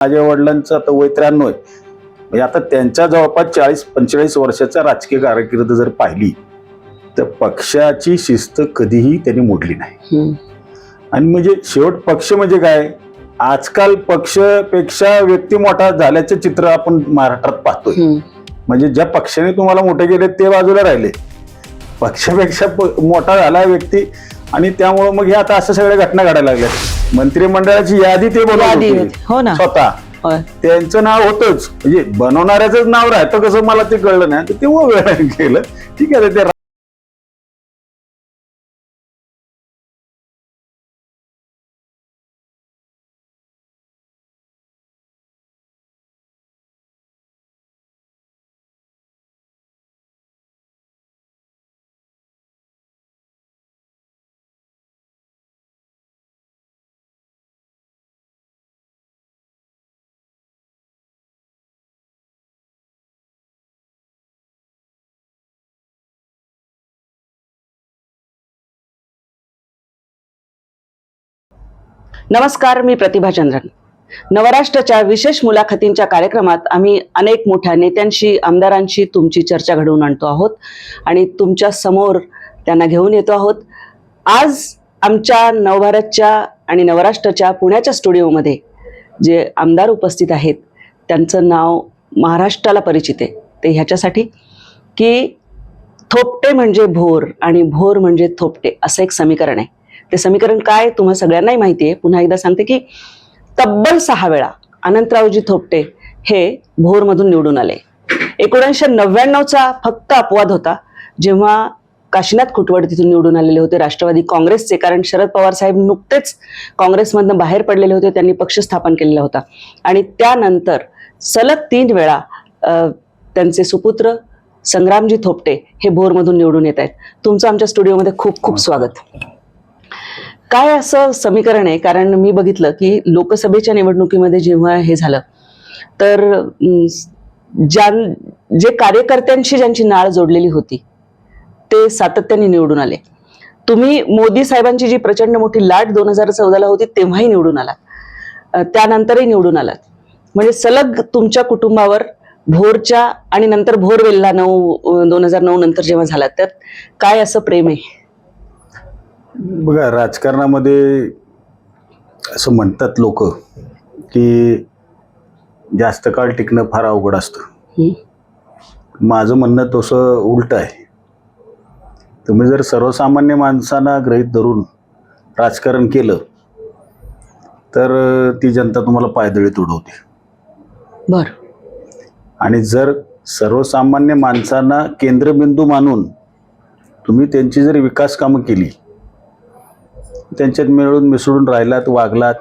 माझ्या वडिलांचं आता वय 93 आहे. म्हणजे आता त्यांच्या जवळपास 40-45 वर्षाचा राजकीय कारकीर्द जर पाहिली तर पक्षाची शिस्त कधीही त्यांनी मोडली नाही. आणि म्हणजे शेवट पक्ष म्हणजे काय, आजकाल पक्षपेक्षा व्यक्ती मोठा झाल्याचे चित्र आपण महाराष्ट्रात पाहतोय. म्हणजे ज्या पक्षाने तुम्हाला मोठे केले ते बाजूला राहिले, पक्षापेक्षा मोठा झाला व्यक्ती. आणि त्यामुळे मग हे आता असं सगळ्या घटना घडायला लागल्या. मंत्रिमंडळाची यादी ते बनवत हो ना स्वतः, त्यांचं नाव होतच, म्हणजे बनवणाऱ्याच नाव राहतं कसं मला ते कळलं नाही. ते वेळ केलं, ठीक आहे ते. नमस्कार, मी प्रतिभा चंद्रन. नवराष्ट्राच्या विशेष मुलाखतींच्या कार्यक्रमात आम्ही अनेक मोठ्या नेत्यांशी, आमदारांशी तुमची चर्चा घडवून आणतो आहोत आणि तुमच्या समोर त्यांना घेऊन येतो आहोत. आज आमच्या नवभारतच्या आणि नवराष्ट्राच्या पुण्याच्या स्टुडिओमध्ये जे आमदार उपस्थित आहेत त्यांचं नाव महाराष्ट्राला परिचित आहे. ते ह्याच्यासाठी की थोपटे म्हणजे भोर आणि भोर म्हणजे थोपटे असं एक समीकरण आहे. ते समीकरण काय तुम्हा सगळ्यांनाही माहिती आहे. पुन्हा एकदा सांगते की तब्बल 6 वेळा अनंतरावजी थोपटे हे भोरमधून निवडून आले. 1999चा फक्त अपवाद होता जेव्हा काशीनाथ खुटवड तिथून निवडून आलेले होते, राष्ट्रवादी काँग्रेसचे. कारण शरद पवार साहेब नुकतेच काँग्रेसमधनं बाहेर पडलेले होते, त्यांनी पक्ष स्थापन केलेला होता. आणि त्यानंतर सलग 3 वेळा त्यांचे सुपुत्र संग्रामजी थोपटे हे भोरमधून निवडून येत आहेत. तुमचं आमच्या स्टुडिओमध्ये खूप खूप स्वागत. काय असं समीकरण आहे, कारण मी बघितलं की लोकसभेच्या निवडणुकीमध्ये जेव्हा हे झालं तर जे कार्यकर्त्यांशी ज्यांची नाळ जोडलेली होती ते सातत्याने निवडून आले. तुम्ही मोदी साहेबांची जी प्रचंड मोठी लाट 2014ला होती तेव्हाही निवडून आलात, त्यानंतरही निवडून आलात. म्हणजे सलग तुमच्या कुटुंबावर भोरच्या आणि नंतर भोर वेल्ला 2009 नंतर जेव्हा झाला त्यात काय असं प्रेम आहे? बघा, राजकारणामध्ये असं म्हणतात लोक की जास्त काळ टिकणं फार अवघड असतं. माझं म्हणणं तसं उलट आहे. तुम्ही जर सर्वसामान्य माणसांना गृहीत धरून राजकारण केलं तर ती जनता तुम्हाला पायदळीत उडवते. बर. आणि जर सर्वसामान्य माणसांना केंद्रबिंदू मानून तुम्ही त्यांची जर विकास कामं केली, त्यांच्यात मिळून मिसळून राहिलात, वागलात,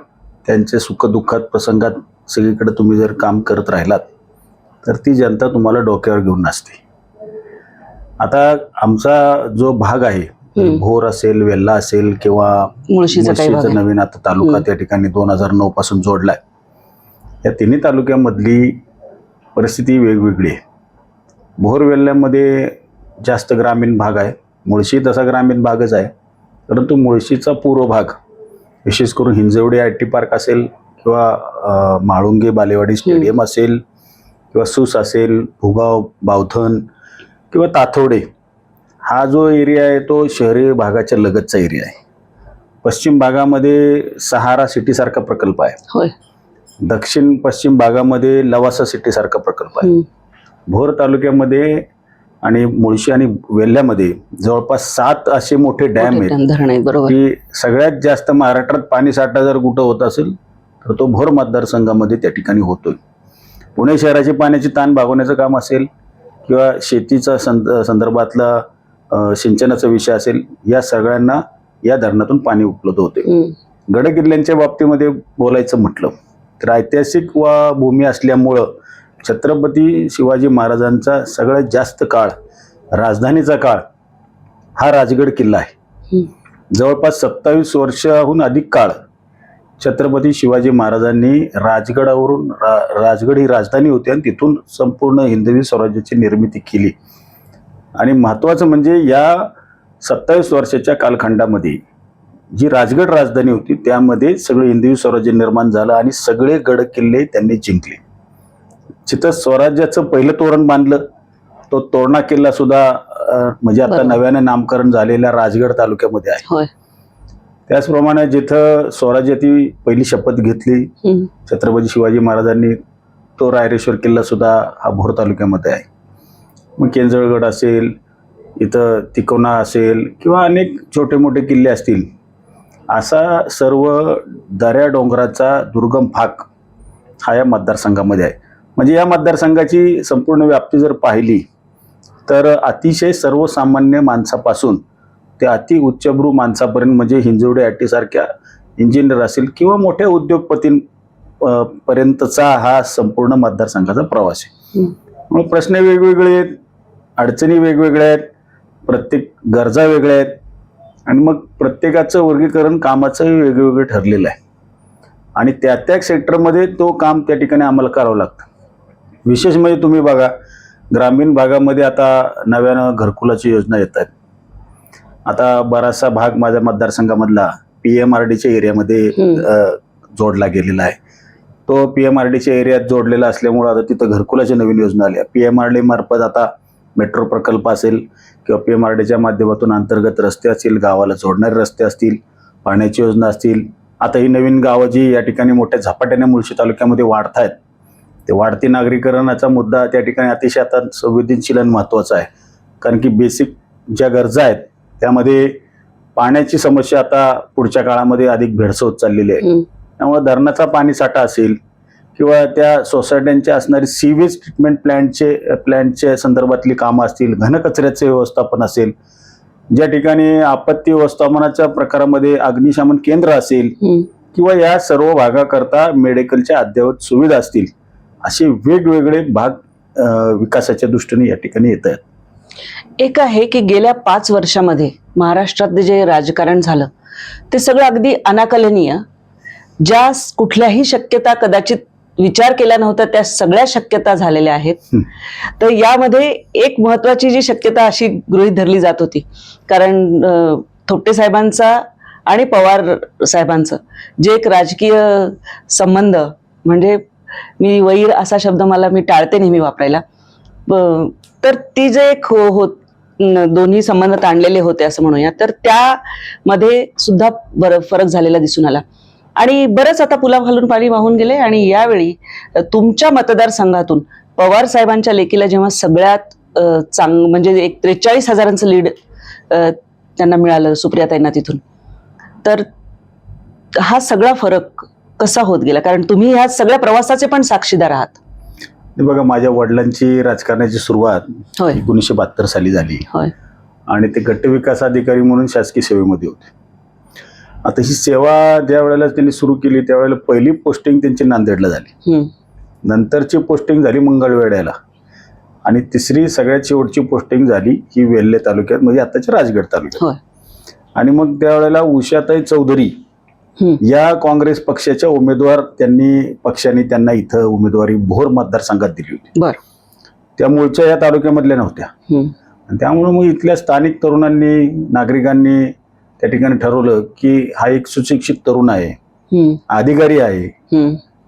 त्यांचे सुखदुःखात प्रसंगात सगळीकडे तुम्ही जर काम करत राहिलात तर ती जनता तुम्हाला डोक्यावर घेऊन नाचते. आता आमचा जो भाग आहे, भोर असेल, वेल्हा असेल किंवा मुळशीचा नवीन आता तालुका त्या ठिकाणी 2009 पासून जोडलाय, या तिन्ही तालुक्यामधली परिस्थिती वेगवेगळी आहे. भोर वेल्ह्यामध्ये जास्त ग्रामीण भाग आहे, मुळशी तसा ग्रामीण भागच आहे. परंतु मुळशीचा पूर्व भाग, विशेष करून हिंजवडी IT पार्क असेल किंवा म्हाळुंगे बालेवाडी स्टेडियम असेल किंवा सूस असेल, भुगाव, बावधन किंवा ताथोडे, हा जो एरिया आहे तो शहरी भागाच्या लगतचा एरिया आहे. पश्चिम भागामध्ये सहारा सिटी सारखा प्रकल्प आहे. दक्षिण पश्चिम भागामध्ये लवासा सिटी सारखा प्रकल्प आहे. भोर तालुक्यामध्ये आणि मुळशी आणि वेल्ह्यामध्ये जवळपास 7 असे मोठे डॅम आहेत की सगळ्यात जास्त महाराष्ट्रात पाणी साठा जर कुठं होत असेल तर तो भोर मतदारसंघामध्ये त्या ठिकाणी होतोय. पुणे शहराची पाण्याची ताण भागवण्याचं काम असेल किंवा शेतीचा संदर्भातला सिंचनाचा विषय असेल, या सगळ्यांना या धरणातून पाणी उपलब्ध होते. गडकिल्ल्यांच्या बाबतीमध्ये बोलायचं म्हटलं तर ऐतिहासिक भूमी असल्यामुळं छत्रपती शिवाजी महाराजांचा सगळ्यात जास्त काळ, राजधानीचा काळ, हा राजगड किल्ला आहे. जवळपास 27 वर्षाहून अधिक काळ छत्रपती शिवाजी महाराजांनी राजगडावरून, राजगड ही राजधानी होती आणि तिथून संपूर्ण हिंदवी स्वराज्याची निर्मिती केली. आणि महत्त्वाचं म्हणजे या 27 वर्षाच्या कालखंडामध्ये जी राजगड राजधानी होती त्यामध्ये सगळे हिंदवी स्वराज्य निर्माण झालं आणि सगळे गड किल्ले त्यांनी जिंकले. जिथं स्वराज्याचं पहिलं तोरण बांधलं तो तोरणा किल्ला सुद्धा म्हणजे आता बरोबर. नव्याने नामकरण झालेल्या राजगड तालुक्यामध्ये आहे. होय. त्याचप्रमाणे जिथं स्वराज्याची पहिली शपथ घेतली छत्रपती शिवाजी महाराजांनी तो रायरेश्वर किल्ला सुद्धा हा भोर तालुक्यामध्ये आहे. मग केंजळगड असेल, इथं तिकोना असेल किंवा अनेक छोटे मोठे किल्ले असतील, असा सर्व दऱ्या डोंगराचा दुर्गम भाग हा या मतदारसंघामध्ये आहे. म्हणजे या मतदारसंघाची संपूर्ण व्याप्ती जर पाहिली तर अतिशय सर्वसामान्य माणसापासून ते अति उच्चभ्रू माणसापर्यंत म्हणजे हिंजवडी आटीसारख्या इंजिनियर असेल किंवा मोठ्या उद्योगपतींपर्यंतचा हा संपूर्ण मतदारसंघाचा प्रवास आहे. मग प्रश्न वेगवेगळे आहेत, अडचणी वेगवेगळ्या आहेत, प्रत्येक गरजा वेगळ्या आहेत आणि मग प्रत्येकाचं वर्गीकरण कामाचंही वेगवेगळं ठरलेलं आहे आणि त्या त्या सेक्टरमध्ये तो काम त्या ठिकाणी आम्हाला करावं लागतं. विशेष म्हणजे तुम्ही बघा, ग्रामीण भागामध्ये आता नव्यानं घरकुलाची योजना येत आहेत. आता बराचसा भाग माझ्या मतदारसंघामधला PMRDच्या एरियामध्ये जोडला गेलेला आहे. तो PMRDच्या एरियात जोडलेला असल्यामुळं आता तिथं घरकुलाची नवीन योजना आली. PMRD मार्फत आता मेट्रो प्रकल्प असेल किंवा PMRDच्या माध्यमातून अंतर्गत रस्ते असतील, गावाला जोडणारे रस्ते असतील, पाण्याची योजना असतील. आता ही नवीन गावं जी या ठिकाणी मोठ्या झपाट्याने मुळशी तालुक्यामध्ये वाढत आहेत, ते वाढती नागरीकरणाचा मुद्दा त्या ठिकाणी अतिशय आता संवेदनशील आणि महत्त्वाचा आहे. कारण की बेसिक ज्या गरजा आहेत त्यामध्ये पाण्याची समस्या आता पुढच्या काळामध्ये अधिक भेडसावत चाललेली आहे. त्यामुळे धरणाचा पाणी साठा असेल किंवा त्या सोसायट्यांच्या असणारी सीवेज ट्रीटमेंट प्लॅन्टच्या संदर्भातली कामं असतील, घनकचऱ्याचे व्यवस्थापन असेल, ज्या ठिकाणी आपत्ती व्यवस्थापनाच्या प्रकारामध्ये अग्निशमन केंद्र असेल किंवा या सर्व भागाकरता मेडिकलच्या अद्ययावत सुविधा असतील, असे वेगवेगळे भाग विकासाच्या दृष्टीने या ठिकाणी येत आहेत. एक आहे की गेल्या 5 वर्षामध्ये महाराष्ट्रात जे राजकारण झालं ते सगळं अगदी अनाकलनीय, ज्या कुठल्याही शक्यता कदाचित विचार केला नव्हता त्या सगळ्या शक्यता झालेल्या आहेत. तर यामध्ये एक महत्वाची जी शक्यता अशी गृहीत धरली जात होती, कारण थोपटे साहेबांचा आणि पवार साहेबांचं जे एक राजकीय संबंध, म्हणजे मी वैर असा शब्द मी टाळते नेहमी वापरायला, तर ती जे एक दोन्ही संबंध ताणलेले होते असं म्हणूया, तर त्यामध्ये सुद्धा फरक झालेला दिसून आला आणि बरंच आता पुला घालून पाणी वाहून गेले. आणि यावेळी तुमच्या मतदारसंघातून पवार साहेबांच्या लेकीला जेव्हा सगळ्यात म्हणजे एक 43,000चं लीड त्यांना मिळालं सुप्रियाताईंना तिथून, तर हा सगळा फरक कसा होत गेला? कारण तुम्ही ह्या सगळ्या प्रवासाचे पण साक्षीदार आहात. बघा, माझ्या वडिलांची राजकारणाची सुरुवात 1972 साली झाली आणि ते गट विकास अधिकारी म्हणून शासकीय सेवेमध्ये होते. आता ही सेवा ज्या वेळेला त्यांनी सुरू केली त्यावेळेला पहिली पोस्टिंग त्यांची नांदेडला झाली, नंतरची पोस्टिंग झाली मंगळवेढ्याला आणि तिसरी सगळ्यात शेवटची पोस्टिंग झाली ही वेल्हे तालुक्यात, म्हणजे आताच्या राजगड तालुक्यात. आणि मग त्यावेळेला उषाताई चौधरी या काँग्रेस पक्षाच्या उमेदवार पक्षाने त्यांना इथं उमेदवारी भोर मतदारसंघात दिली होती. त्या मूळच्या या तालुक्यामधल्या नव्हत्या. त्यामुळे मग इथल्या स्थानिक तरुणांनी, नागरिकांनी त्या ठिकाणी ठरवलं की हा एक सुशिक्षित तरुण आहे, अधिकारी आहे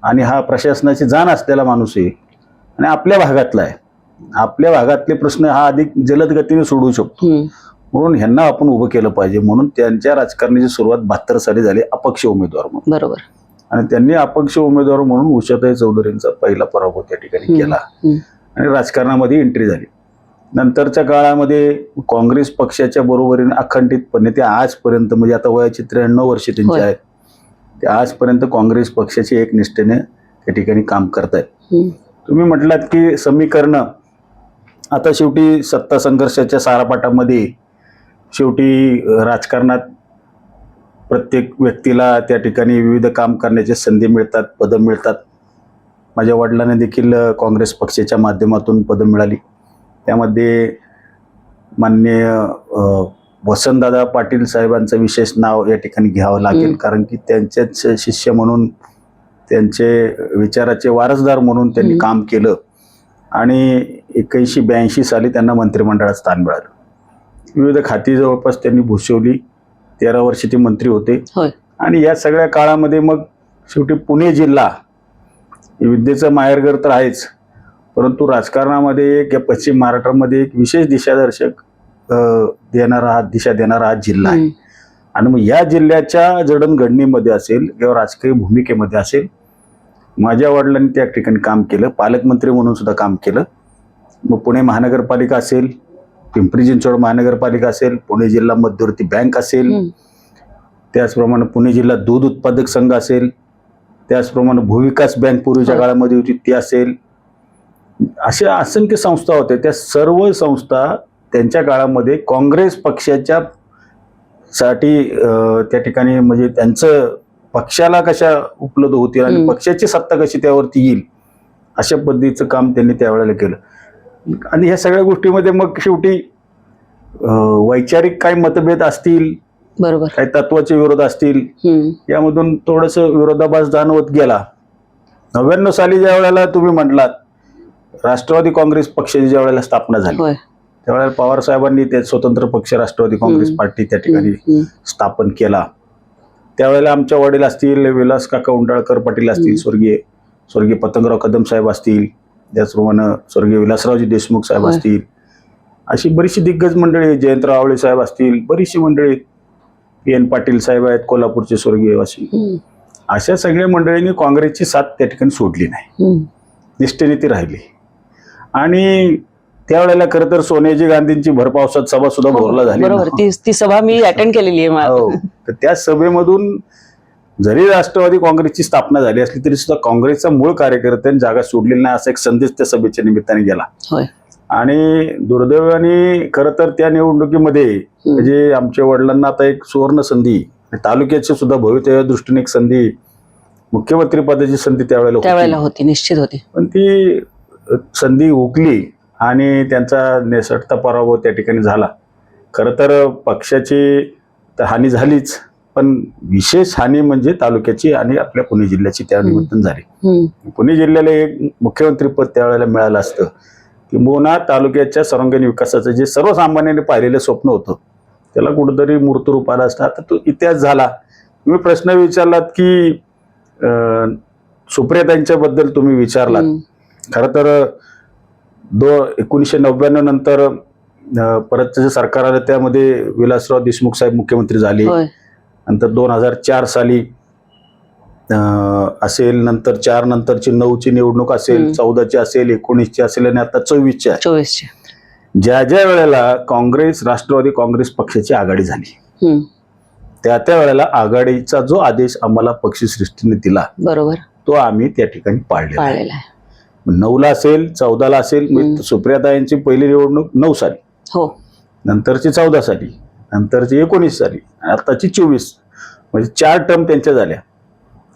आणि हा प्रशासनाची जाण असलेला माणूस आहे आणि आपल्या भागातला आहे, आपल्या भागातले प्रश्न हा अधिक जलद गतीने सोडवू शकतो, म्हणून ह्यांना आपण उभं केलं पाहिजे. म्हणून त्यांच्या राजकारणाची सुरुवात 72 साली झाली अपक्ष उमेदवार म्हणून. बरोबर. आणि त्यांनी अपक्ष उमेदवार म्हणून उषाताई चौधरींचा पहिला पराभव त्या ठिकाणी केला आणि राजकारणामध्ये एंट्री झाली. नंतरच्या काळामध्ये काँग्रेस पक्षाच्या बरोबरीने अखंडितपणे ते आजपर्यंत, म्हणजे आता वयाची 93 वर्ष त्यांची आहेत, ते आजपर्यंत काँग्रेस पक्षाचे एक निष्ठेने त्या ठिकाणी काम करतायत. तुम्ही म्हटलात की समीकरणं, आता शेवटी सत्ता संघर्षाच्या सारापाटामध्ये शेवटी राजकारणात प्रत्येक व्यक्तीला त्या ठिकाणी विविध काम करण्याची संधी मिळतात, पदं मिळतात. माझ्या वडिलांना देखील काँग्रेस पक्षाच्या माध्यमातून पदं मिळाली. त्यामध्ये माननीय वसंतदादा पाटील साहेबांचं विशेष नाव या ठिकाणी घ्यावं लागेल, कारण की त्यांचेच शिष्य म्हणून, त्यांचे विचाराचे वारसदार म्हणून त्यांनी काम केलं आणि 81-82 साली त्यांना मंत्रिमंडळात स्थान मिळालं. विविध खाती जवळपास त्यांनी भूषवली. 13 वर्ष ते मंत्री होते. होय. आणि या सगळ्या काळामध्ये मग शेवटी पुणे जिल्हा विद्येचं माहेरघर तर आहेच, परंतु राजकारणामध्ये एक या पश्चिम महाराष्ट्रामध्ये एक विशेष दिशादर्शक दिशा देणारा हा जिल्हा आहे. आणि मग या जिल्ह्याच्या जडणघडणीमध्ये असेल किंवा राजकीय भूमिकेमध्ये असेल, माझ्या वडिलांनी त्या ठिकाणी काम केलं, पालकमंत्री म्हणून सुद्धा काम केलं. मग पुणे महानगरपालिका असेल, पिंपरी चिंचवड महानगरपालिका असेल, पुणे जिल्हा मध्यवर्ती बँक असेल, त्याचप्रमाणे पुणे जिल्हा दूध उत्पादक संघ असेल, त्याचप्रमाणे भूविकास बँक पूर्वीच्या काळामध्ये होती ती असेल, अशा असंख्य संस्था होत्या. त्या सर्व संस्था त्यांच्या काळामध्ये काँग्रेस पक्षाच्या साठी त्या ठिकाणी म्हणजे त्यांचं पक्षाला कशा उपलब्ध होतील आणि पक्षाची सत्ता कशी त्यावरती येईल अशा पद्धतीचं काम त्यांनी त्यावेळेला केलं. आणि ह्या सगळ्या गोष्टीमध्ये मग शेवटी वैचारिक काही मतभेद असतील, बरोबर, काही तत्वाचे विरोध असतील, यामधून थोडस विरोधाभास जाणवत गेला. 99 साली ज्या वेळेला तुम्ही म्हटलात राष्ट्रवादी काँग्रेस पक्षाची ज्या वेळेला स्थापना झाली, त्यावेळेला पवार साहेबांनी ते स्वतंत्र पक्ष राष्ट्रवादी काँग्रेस पार्टी त्या ठिकाणी स्थापन केला. त्यावेळेला आमच्या वडील असतील, विलास काका उंडाळकर पाटील असतील, स्वर्गीय पतंगराव कदम साहेब असतील, त्याचप्रमाणे स्वर्गीय विलासरावजी देशमुख साहेब असतील, अशी बरीचशी दिग्गज मंडळी, जयंतराव आवळे साहेब असतील, बरीचशी मंडळी, PN पाटील साहेब आहेत कोल्हापूरचे स्वर्गीय, अशा सगळ्या मंडळींनी काँग्रेसची साथ त्या ठिकाणी सोडली नाही, निष्ठेने ती राहिली. आणि त्यावेळेला खरं तर सोनियाजी गांधींची भरपावसात सभा सुद्धा भोरला झाली. बरोबर, ती सभा मी अटेंड केलेली आहे. तर त्या सभेमधून जरी राष्ट्रवादी काँग्रेसची स्थापना झाली असली तरी सुद्धा काँग्रेसचा मूळ कार्यकर्त्यांनी जागा सोडलेली नाही असा एक संदेश त्या सभेच्या निमित्ताने गेला. आणि दुर्दैवाने खरं तर त्या निवडणुकीमध्ये म्हणजे आमच्या वडिलांना आता एक सुवर्ण संधी, तालुक्याची सुद्धा भवितव्या दृष्टीने एक संधी, मुख्यमंत्री पदाची संधी त्यावेळेला होती, निश्चित होती. पण ती संधी हुकली आणि त्यांचा निसटता पराभव त्या ठिकाणी झाला. खरं तर पक्षाची तर हानी झालीच, पण विशेष हानी म्हणजे तालुक्याची आणि आपल्या पुणे जिल्ह्याची त्या निमित्तानं झाली. पुणे जिल्ह्याला एक मुख्यमंत्री पद त्यावेळेला मिळालं असतं किंबहुना तालुक्याच्या सर्वांगीण विकासाचं जे सर्वसामान्यांनी पाहिलेलं स्वप्न होतं त्याला कुठंतरी मूर्तरूप आलं असतं. आता तो इतिहास झाला. तुम्ही प्रश्न विचारलात की सुप्रियाताईंच्या बद्दल तुम्ही विचारलात. खरं तर 1999 नंतर परत जे सरकार आलं त्यामध्ये विलासराव देशमुख साहेब मुख्यमंत्री झाले. नंतर 2004 साली असेल, नंतर 4 नंतरची 9ची निवडणूक असेल, 14ची असेल, 19ची असेल आणि आता 24ची आहे. ज्या ज्या वेळेला काँग्रेस राष्ट्रवादी काँग्रेस पक्षाची आघाडी झाली त्या वेळेला आघाडीचा जो आदेश आम्हाला पक्षश्रेष्ठीने दिला, बरोबर, तो आम्ही त्या ठिकाणी पाळलेला आहे. 9ला असेल, 14ला असेल. सुप्रियाताईंची पहिली निवडणूक 9 साली, नंतरची 14 साली, नंतरची 19 साली, आताची 24, म्हणजे 4 टर्म त्यांच्या झाल्या.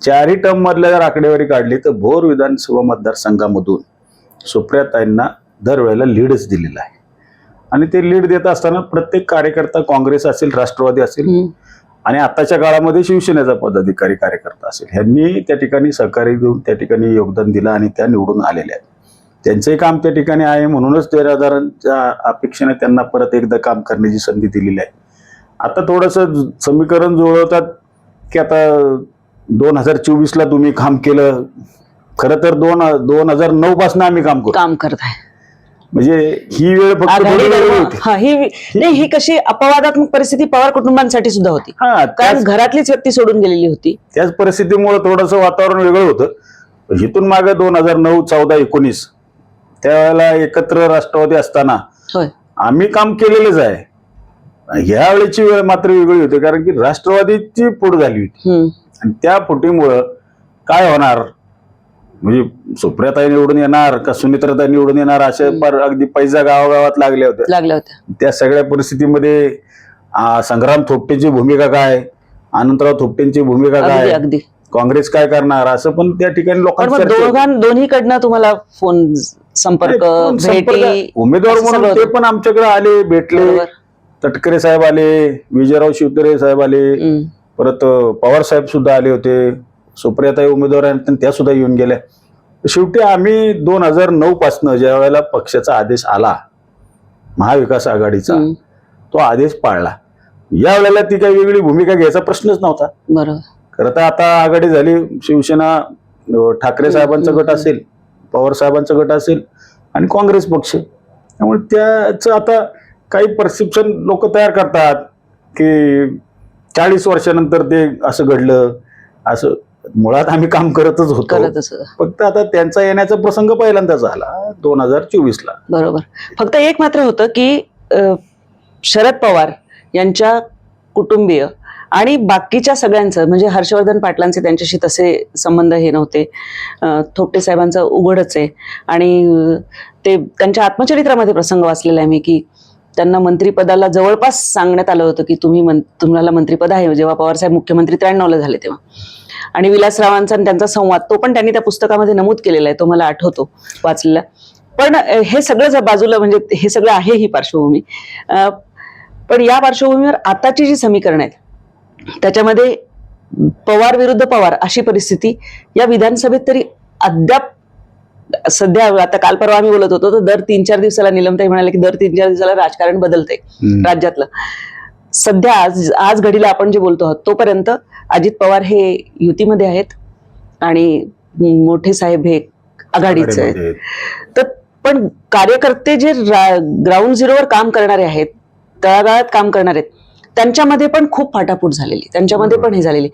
4ही टर्म मधल्या जर आकडेवारी काढली तर भोर विधानसभा मतदारसंघामधून सुप्रियाताईंना दरवेळेला लीडच दिलेला आहे. आणि ते लीड देत असताना प्रत्येक कार्यकर्ता काँग्रेस असेल, राष्ट्रवादी असेल आणि आताच्या काळामध्ये शिवसेनेचा पदाधिकारी कार्यकर्ता असेल, ह्यांनी त्या ठिकाणी सहकार्य देऊन त्या ठिकाणी योगदान दिलं आणि त्या निवडून आलेल्या आहेत. त्यांचंही काम त्या ठिकाणी आहे, म्हणूनच 13,000च्या अपेक्षेने त्यांना परत एकदा काम करण्याची संधी दिलेली आहे. आता थोडंसं समीकरण जुळवतात की आता 2024ला तुम्ही काम केलं, खरं तर 2009 पासून आम्ही काम करत आहे. म्हणजे ही वेळ फक्त ही कशी अपवादात्मक परिस्थिती पवार कुटुंबांसाठी सुद्धा होती, कारण घरातलीच व्यक्ती सोडून गेलेली होती. त्याच परिस्थितीमुळे थोडंसं वातावरण वेगळं होतं. इथून मागे 2009, 14, 19 त्यावेळेला एकत्र राष्ट्रवादी असताना आम्ही काम केलेलंच आहे. ह्या वेळेची वेळ मात्र वेगळी होती, कारण की राष्ट्रवादीची फूट झाली होती आणि त्या फुटीमुळं काय होणार, म्हणजे सुप्रियाताई निवडून येणार का सुनित्राताई निवडून येणार अशा अगदी पैजा गावागावात लागल्या होत्या. त्या सगळ्या परिस्थितीमध्ये संग्राम थोपटेची भूमिका काय, अनंतराव थोपटेंची भूमिका काय, काँग्रेस काय करणार, असं पण त्या ठिकाणी लोकांना दोन्हीकडनं तुम्हाला फोन संपर्क उमेदवार म्हणून ते पण आमच्याकडे आले, भेटले. तटकरे साहेब आले, विजयराव शिवतरे साहेब आले, परत पवार साहेब सुद्धा आले होते, सुप्रियाताई उमेदवार आहेत त्या सुद्धा येऊन गेल्या. शेवटी आम्ही 2009 पासून ज्या वेळेला पक्षाचा आदेश आला महाविकास आघाडीचा, तो आदेश पाळला. या वेळेला ती काही वेगळी भूमिका घ्यायचा प्रश्नच नव्हता. बरोबर. खरं तर आता आघाडी झाली, शिवसेना ठाकरे साहेबांचा गट असेल, पवार साहेबांचा गट असेल आणि काँग्रेस पक्ष, त्यामुळे त्याचं आता काही परसेप्शन लोक तयार करतात की 40 वर्षानंतर ते असं घडलं. असं मुळात आम्ही काम करतच होतो, फक्त आता त्यांचा येण्याचा प्रसंग पहिल्यांदा झाला 2024ला. बरोबर. फक्त एक मात्र होतं की शरद पवार यांच्या कुटुंबीय आणि बाकीच्या सगळ्यांचं, म्हणजे हर्षवर्धन पाटलांचे त्यांच्याशी तसे संबंध हे नव्हते, थोपटे साहेबांचं उघडच आहे. आणि ते त्यांच्या आत्मचरित्रामध्ये प्रसंग वाचलेला आहे मी की त्यांना मंत्रिपदाला जवळपास सांगण्यात आलं होतं की तुम्हाला मंत्रिपद आहे, जेव्हा पवारसाहेब मुख्यमंत्री 93ला झाले तेव्हा. आणि विलासरावांचा आणि त्यांचा संवाद तो पण त्यांनी त्या पुस्तकामध्ये नमूद केलेला आहे, तो मला आठवतो वाचलेला. पण हे सगळं बाजूला, म्हणजे हे सगळं आहे ही पार्श्वभूमी. पण या पार्श्वभूमीवर आताची जी समीकरण आहेत त्याच्यामध्ये पवार विरुद्ध पवार अशी परिस्थिती या विधानसभेत तरी अद्याप सध्या, आता काल परवा आम्ही बोलत होतो तर दर 3-4 दिवसाला नीलमताई म्हणाले की दर 3-4 दिवसाला राजकारण बदलतंय राज्यातलं. सध्या आज घडीला आपण जे बोलतो आहोत तोपर्यंत अजित पवार हे युतीमध्ये आहेत आणि मोठे साहेब हे आघाडीचे आहेत. तर पण कार्यकर्ते जे ग्राउंड झिरोवर काम करणारे आहेत, तळागाळात काम करणारे आहेत, त्यांच्यामध्ये पण खूप फाटाफूट झालेली, त्यांच्यामध्ये पण हे झालेली.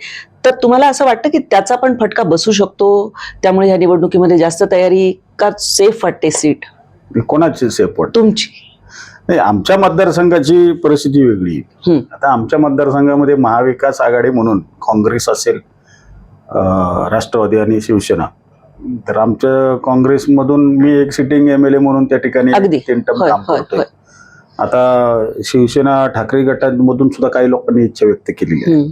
तर तुम्हाला असं वाटतं की त्याचा पण फटका बसू शकतो, त्यामुळे या निवडणुकीमध्ये जास्त तयारी का सेफ वाटते सीट? कोणाची सेफ वाटते? तुमची. नाही, आमच्या मतदारसंघाची परिस्थिती वेगळी. आता आमच्या मतदारसंघामध्ये महाविकास आघाडी म्हणून काँग्रेस असेल, राष्ट्रवादी आणि शिवसेना, तर आमच्या काँग्रेसमधून मी एक सिटिंग MLA म्हणून त्या ठिकाणी 3 टर्म काम करतोय. आता शिवसेना ठाकरे गटांमधून सुद्धा काही लोकांनी इच्छा व्यक्त केलेली आहे.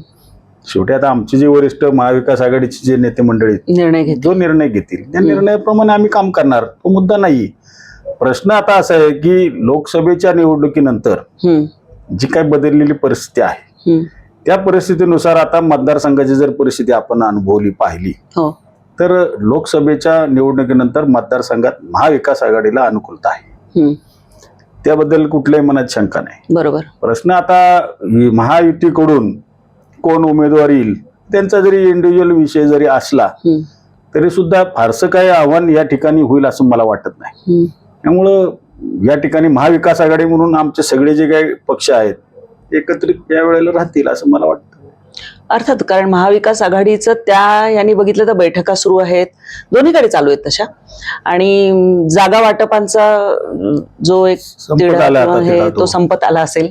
शेवटी आता आमचे जे वरिष्ठ महाविकास आघाडीचे जे नेते मंडळी जो निर्णय घेतील त्या निर्णयाप्रमाणे आम्ही काम करणार, तो मुद्दा नाही. प्रश्न आता असा आहे की लोकसभेच्या निवडणुकीनंतर जी काही बदललेली परिस्थिती आहे त्या परिस्थितीनुसार आता मतदारसंघाची जर परिस्थिती आपण अनुभवली पाहिली तर लोकसभेच्या निवडणुकीनंतर मतदारसंघात महाविकास आघाडीला अनुकूलता आहे, त्याबद्दल कुठल्याही मनात शंका नाही. बरोबर. प्रश्न आता महायुतीकडून कोण उमेदवार येईल, त्यांचा जरी इंडिव्हिज्युअल विषय जरी असला तरी सुद्धा फारसं काही आव्हान या ठिकाणी होईल असं मला वाटत नाही. त्यामुळं या ठिकाणी महाविकास आघाडी म्हणून आमचे सगळे जे काही पक्ष आहेत एकत्रित या वेळेला राहतील असं मला वाटतं. अर्थात, कारण महाविकास आघाडीचं त्या यांनी बघितलं तर बैठका सुरू आहेत, दोन्हीकडे चालू आहेत तशा. आणि जागा वाटपांचा जो एक तो संपत आला असेल.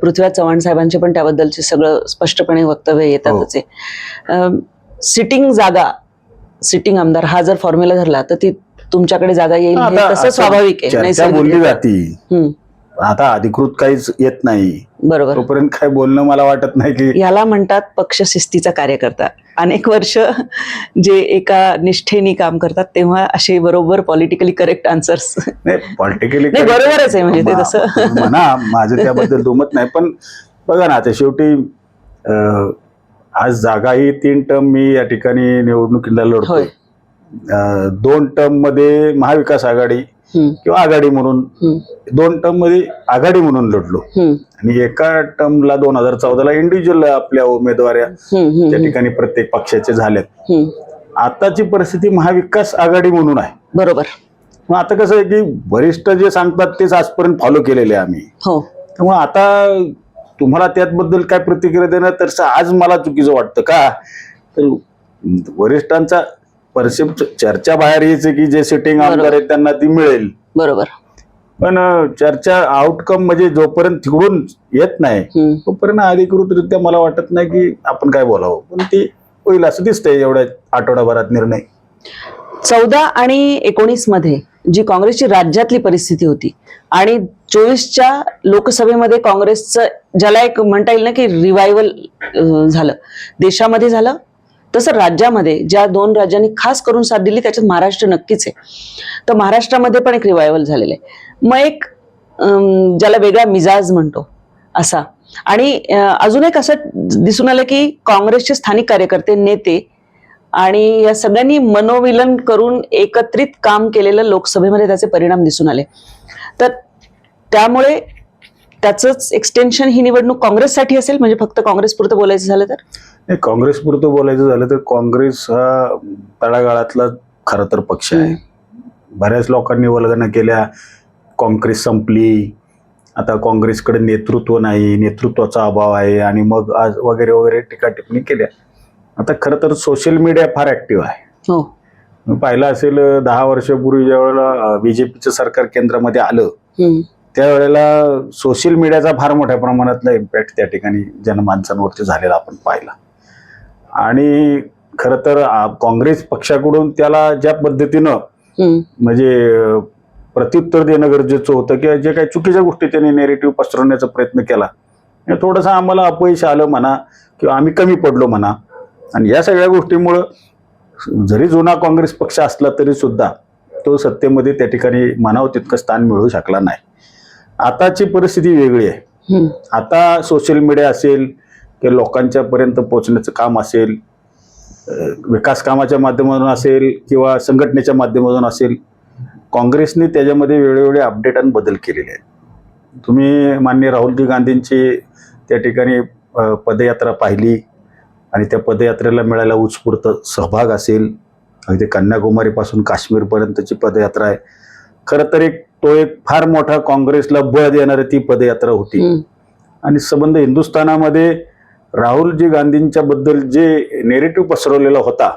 पृथ्वीराज चव्हाण साहेबांचे पण त्याबद्दलचे सगळं स्पष्टपणे वक्तव्य येतातच आहे. सिटिंग आमदार हा जर फॉर्म्युला धरला तर ती तुमच्याकडे जागा येईल हे तसं स्वाभाविक आहे, बोलली जाती. आता अधिकृत काहीच येत नाही. बरोबर. तोपर्यंत काय बोलणं मला वाटत नाही की याला म्हणतात पक्ष शिस्तीचा कार्यकर्ता. अनेक वर्ष जे एका निष्ठेने काम करतात तेव्हा असे बरोबर पॉलिटिकली करेक्ट आन्सर्स. नाही, पॉलिटिकली बरोबरच आहे, म्हणजे ते तसं म्हणा, माझं त्याबद्दल दुमत नाही. पण बघा ना, आता शेवटी आज जागाही 3 टर्म मी या ठिकाणी निवडणुकीला लढतोय. 2 टर्म मध्ये महाविकास आघाडी किंवा आघाडी म्हणून, 2 टर्म मध्ये आघाडी म्हणून लढलो आणि एका टर्मला 2014ला इंडिव्हिज्युअल आपल्या उमेदवाऱ्या त्या ठिकाणी प्रत्येक पक्षाचे झाल्यात. आताची परिस्थिती महाविकास आघाडी म्हणून आहे. बरोबर. मग आता कसं आहे की वरिष्ठ जे सांगतात तेच आजपर्यंत फॉलो केलेले आम्ही. त्यामुळे आता तुम्हाला त्याबद्दल काय प्रतिक्रिया देणं तर आज मला चुकीचं वाटतं का, तर वरिष्ठांचा चर्चा बाहेर यायचे की जे सिटिंग आमदार आहेत त्यांना ती मिळेल. बरोबर. पण चर्चा आउटकम म्हणजे जोपर्यंत तिकडून येत नाही तोपर्यंत अधिकृतरित्या मला वाटत नाही की आपण काय बोलावं, पण ती होईल असं दिसतंय एवढ्या आठवडाभरात निर्णय. 14 आणि 19 मध्ये जी काँग्रेसची राज्यातली परिस्थिती होती आणि 24च्या लोकसभेमध्ये काँग्रेसचं, ज्याला एक म्हणता येईल ना की रिवायवल झालं, देशामध्ये झालं तसं राज्यामध्ये ज्या 2 राज्यांनी खास करून साथ दिली त्याच्यात महाराष्ट्र नक्कीच आहे. तर महाराष्ट्रामध्ये पण एक रिवायवल झालेलं आहे. मग एक ज्याला वेगळा मिजाज म्हणतो असा. आणि अजून एक असं दिसून आलं की काँग्रेसचे स्थानिक कार्यकर्ते, नेते आणि या सगळ्यांनी मनोविलन करून एकत्रित काम केलेलं लोकसभेमध्ये त्याचे परिणाम दिसून आले. तर त्यामुळे त्याचंच एक्सटेन्शन ही निवडणूक काँग्रेससाठी असेल, म्हणजे फक्त काँग्रेस पुरतं बोलायचं झालं तर? नाही, काँग्रेसपुरतं बोलायचं झालं तर काँग्रेस हा तळागाळातला खरं तर पक्ष आहे. बऱ्याच लोकांनी वल्गना केल्या, काँग्रेस संपली, आता काँग्रेसकडे नेतृत्व नाही, नेतृत्वाचा अभाव आहे, आणि मग आज वगैरे वगैरे टीका टिप्पणी केल्या. आता खरं तर सोशल मीडिया फार ऍक्टिव्ह आहे. हो. पाहिलं असेल 10 वर्षापूर्वी ज्या वेळेला बीजेपीचं सरकार केंद्रामध्ये आलं, त्यावेळेला सोशल मीडियाचा फार मोठ्या प्रमाणातला इम्पॅक्ट त्या ठिकाणी जनमानसांवरती झालेला आपण पाहिला. आणि खरं तर काँग्रेस पक्षाकडून त्याला ज्या पद्धतीनं म्हणजे प्रत्युत्तर देणं गरजेचं होतं, की जे काही चुकीच्या गोष्टी त्यांनी नेरेटिव्ह पसरवण्याचा प्रयत्न केला, थोडंसं आम्हाला अपयश आलं म्हणा, किंवा आम्ही कमी पडलो म्हणा. आणि या सगळ्या गोष्टीमुळं जरी जुना काँग्रेस पक्ष असला तरी सुद्धा तो सत्तेमध्ये त्या ठिकाणी म्हणावं तितकं स्थान मिळू शकला नाही. आताची परिस्थिती वेगळी आहे. आता सोशल मीडिया असेल, की लोकांच्या पर्यंत पोहोचण्याचं काम असेल, विकास कामाच्या माध्यमातून असेल किंवा संघटनेच्या माध्यमातून असेल, काँग्रेसने त्याच्यामध्ये वेळोवेळी अपडेट आणि बदल केलेले आहेत. तुम्ही माननीय राहुलजी गांधींची त्या ठिकाणी पदयात्रा पाहिली, आणि त्या पदयात्रेला मिळालेला उत्स्फूर्त सहभाग असेल, अगदी कन्याकुमारीपासून काश्मीरपर्यंतची पदयात्रा आहे. खरं तर तो एक फार मोठा काँग्रेसला बळ देणारी ती पदयात्रा होती. आणि संबंध हिंदुस्थानामध्ये राहुलजी गांधींच्या बद्दल जे नेरेटिव्ह पसरवलेला होता,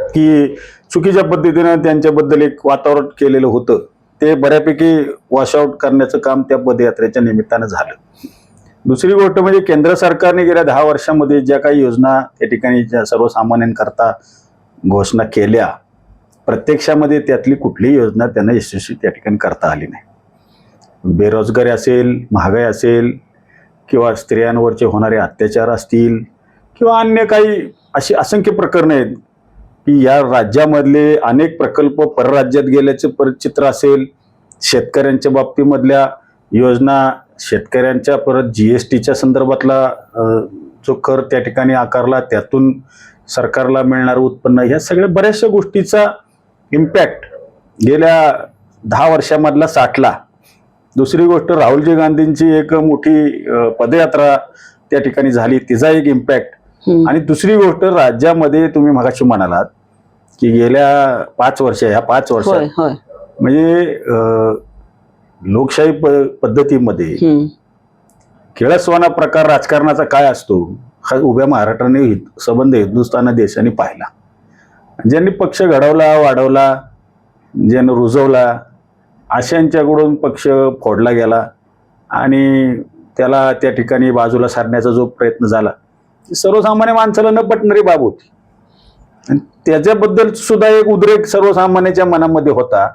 की चुकीच्या पद्धतीनं त्यांच्याबद्दल एक वातावरण केलेलं होतं, ते बऱ्यापैकी वॉशआउट करण्याचं काम त्या पदयात्रेच्या निमित्तानं झालं. दुसरी गोष्ट म्हणजे केंद्र सरकारने गेल्या 10 वर्षामध्ये ज्या काही योजना त्या ठिकाणी ज्या सर्वसामान्यांकरता घोषणा केल्या, प्रत्यक्षामध्ये त्यातली कुठलीही योजना त्यांना यशस्वी त्या ठिकाणी करता आली नाही. बेरोजगारी असेल, महागाई असेल, किंवा स्त्रियांवरचे होणारे अत्याचार असतील, किंवा अन्य काही अशी असंख्य प्रकरणं आहेत की या राज्यामधले अनेक प्रकल्प परराज्यात गेल्याचे चित्र असेल, शेतकऱ्यांच्या बाबतीमधल्या योजना, शेतकऱ्यांच्या परत GSTच्या संदर्भातला जो कर त्या ठिकाणी आकारला, त्यातून सरकारला मिळणारं उत्पन्न, ह्या सगळ्या बऱ्याचशा गोष्टीचा इम्पॅक्ट गेल्या 10 वर्षामधला साठला. दुसरी गोष्ट, राहुलजी गांधींची एक मोठी पदयात्रा त्या ठिकाणी झाली, तिचा एक इम्पॅक्ट. आणि दुसरी गोष्ट, राज्यामध्ये तुम्ही मगाशी म्हणालात की गेल्या 5 वर्ष, ह्या 5 वर्षात म्हणजे लोकशाही पद्धतीमध्ये केळसवाना प्रकार राजकारणाचा काय असतो हा उभ्या महाराष्ट्राने संबंध हिंदुस्थान देशाने पाहिला. ज्यांनी पक्ष घडवला, वाढवला, ज्यानं रुजवला, अशांच्याकडून पक्ष फोडला गेला, आणि त्याला त्या ठिकाणी बाजूला सारण्याचा जो प्रयत्न झाला, सर्वसामान्य माणसाला न पटणारी बाब होती. आणि त्याच्याबद्दल सुद्धा एक उद्रेक सर्वसामान्याच्या मनामध्ये होता,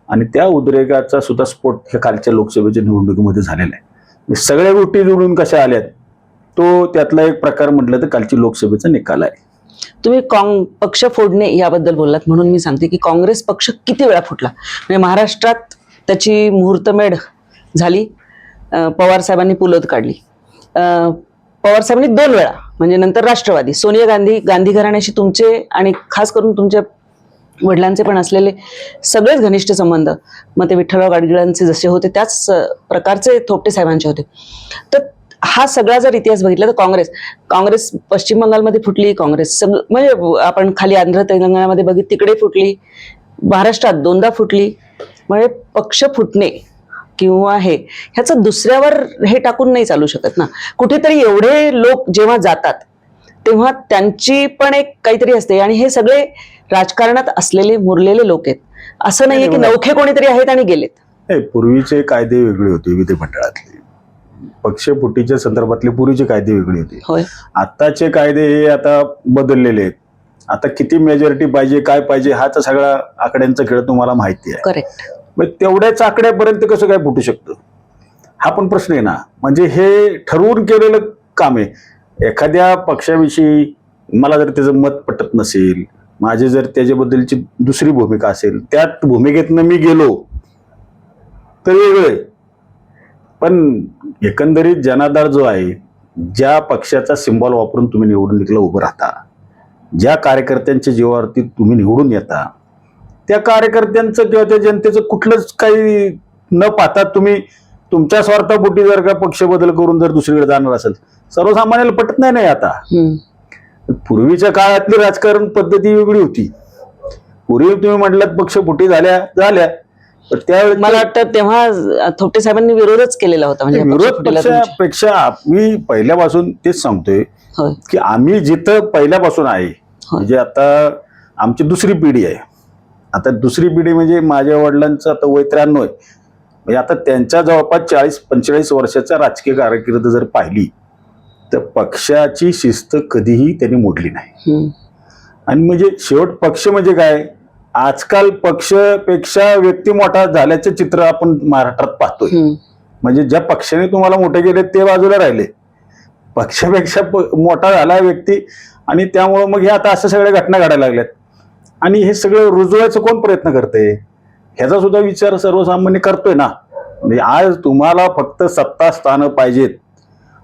आणि त्या उद्रेकाचा सुद्धा स्फोट ह्या कालच्या लोकसभेच्या निवडणुकीमध्ये झालेला आहे. सगळ्या गोष्टी जोडून कशा आल्यात, तो त्यातला एक प्रकार म्हटलं तर कालची लोकसभेचा निकाल आहे. तुम्ही पक्ष फोडणे याबद्दल बोललात, म्हणून मी सांगते की काँग्रेस पक्ष किती वेळा फुटला. म्हणजे महाराष्ट्रात त्याची मुहूर्तमेढ झाली, पवार साहेबांनी पुलोद काढली. पवार साहेबांनी 2 वेळा, म्हणजे नंतर राष्ट्रवादी, सोनिया गांधी, गांधी घराण्याशी तुमचे आणि खास करून तुमच्या वडिलांचे पण असलेले सगळेच घनिष्ठ संबंध, मग ते विठ्ठलराव गाडगिळांचे जसे होते त्याच प्रकारचे थोपटे साहेबांचे होते. तर हा सगळा जर इतिहास बघितला तर काँग्रेस पश्चिम बंगालमध्ये फुटली, काँग्रेस म्हणजे आपण खाली आंध्र तेलंगणामध्ये बघित तिकडे फुटली, महाराष्ट्रात 2दा फुटली. म्हणजे पक्ष फुटणे किंवा ह्याचं दुसऱ्यावर हे टाकून नाही चालू शकत ना. कुठेतरी एवढे लोक जेव्हा जातात तेव्हा त्यांची पण एक काहीतरी असते, आणि हे सगळे राजकारणात असलेले मुरलेले लोक आहेत. असं नाहीये की नवखे कोणीतरी आहेत आणि गेलेत. नाही, पूर्वीचे कायदे वेगळे होते विधिमंडळातले, पक्ष फुटीच्या संदर्भातले पूर्वीचे कायदे वेगळे होते. आताचे कायदे हे आता बदललेले आहेत. आता किती मेजॉरिटी पाहिजे, काय पाहिजे, हा तर सगळा आकड्यांचा खेळ तुम्हाला माहिती आहे. करेक्ट. मग तेवढ्याच आकड्यापर्यंत कसं काय फुटू शकतं, हा पण प्रश्न आहे ना. म्हणजे हे ठरवून केलेलं काम आहे. एखाद्या पक्षाविषयी मला जर त्याचं मत पटत नसेल, माझी जर त्याच्याबद्दलची दुसरी भूमिका असेल, त्यात भूमिकेतनं मी गेलो तर वेगळं आहे. पण एकंदरीत जनाधार जो आहे, ज्या पक्षाचा सिंबॉल वापरून तुम्ही निवडणुकीला उभं राहता, ज्या कार्यकर्त्यांच्या जीवावरती तुम्ही निवडून येता, त्या कार्यकर्त्यांचं किंवा त्या जनतेचं कुठलंच काही न पाहता तुम्ही तुमच्या स्वार्थापोटी जर का पक्ष बदल करून जर दुसरीकडे जाणार असेल, सर्वसामान्याला पटत नाही आता. पूर्वीच्या काळातली राजकारण पद्धती वेगळी होती. पूर्वी तुम्ही म्हटलात पक्ष फुटी झाल्या, पण त्यावेळेस मला वाटतं तेव्हा थोपटे साहेबांनी विरोधच केलेला होता. म्हणजे विरोध पक्ष फुटीला पक्षापेक्षा मी पहिल्यापासून तेच सांगतोय होय. की आम्ही जिथं पहिल्यापासून आहे, म्हणजे आता आमची दुसरी पिढी आहे. आता दुसरी पिढी म्हणजे माझ्या वडिलांचं आता वय 93 आहे. म्हणजे आता त्यांच्या जवळपास 40-45 वर्षाचा राजकीय कारकीर्द जर पाहिली तर पक्षाची शिस्त कधीही त्यांनी मोडली नाही. आणि म्हणजे शेवट पक्ष म्हणजे काय, आजकाल पक्षपेक्षा व्यक्ती मोठा झाल्याचं चित्र आपण महाराष्ट्रात पाहतोय. म्हणजे ज्या पक्षाने तुम्हाला मोठे केले ते बाजूला राहिले, पक्षापेक्षा मोठा झाला व्यक्ती. आणि त्यामुळं मग हे आता अशा सगळ्या घटना घडायला लागल्यात. आणि हे सगळं रुजवायचा कोण प्रयत्न करते, ह्याचा सुद्धा विचार सर्वसामान्य करतोय ना. म्हणजे आज तुम्हाला फक्त सत्ता स्थानं पाहिजेत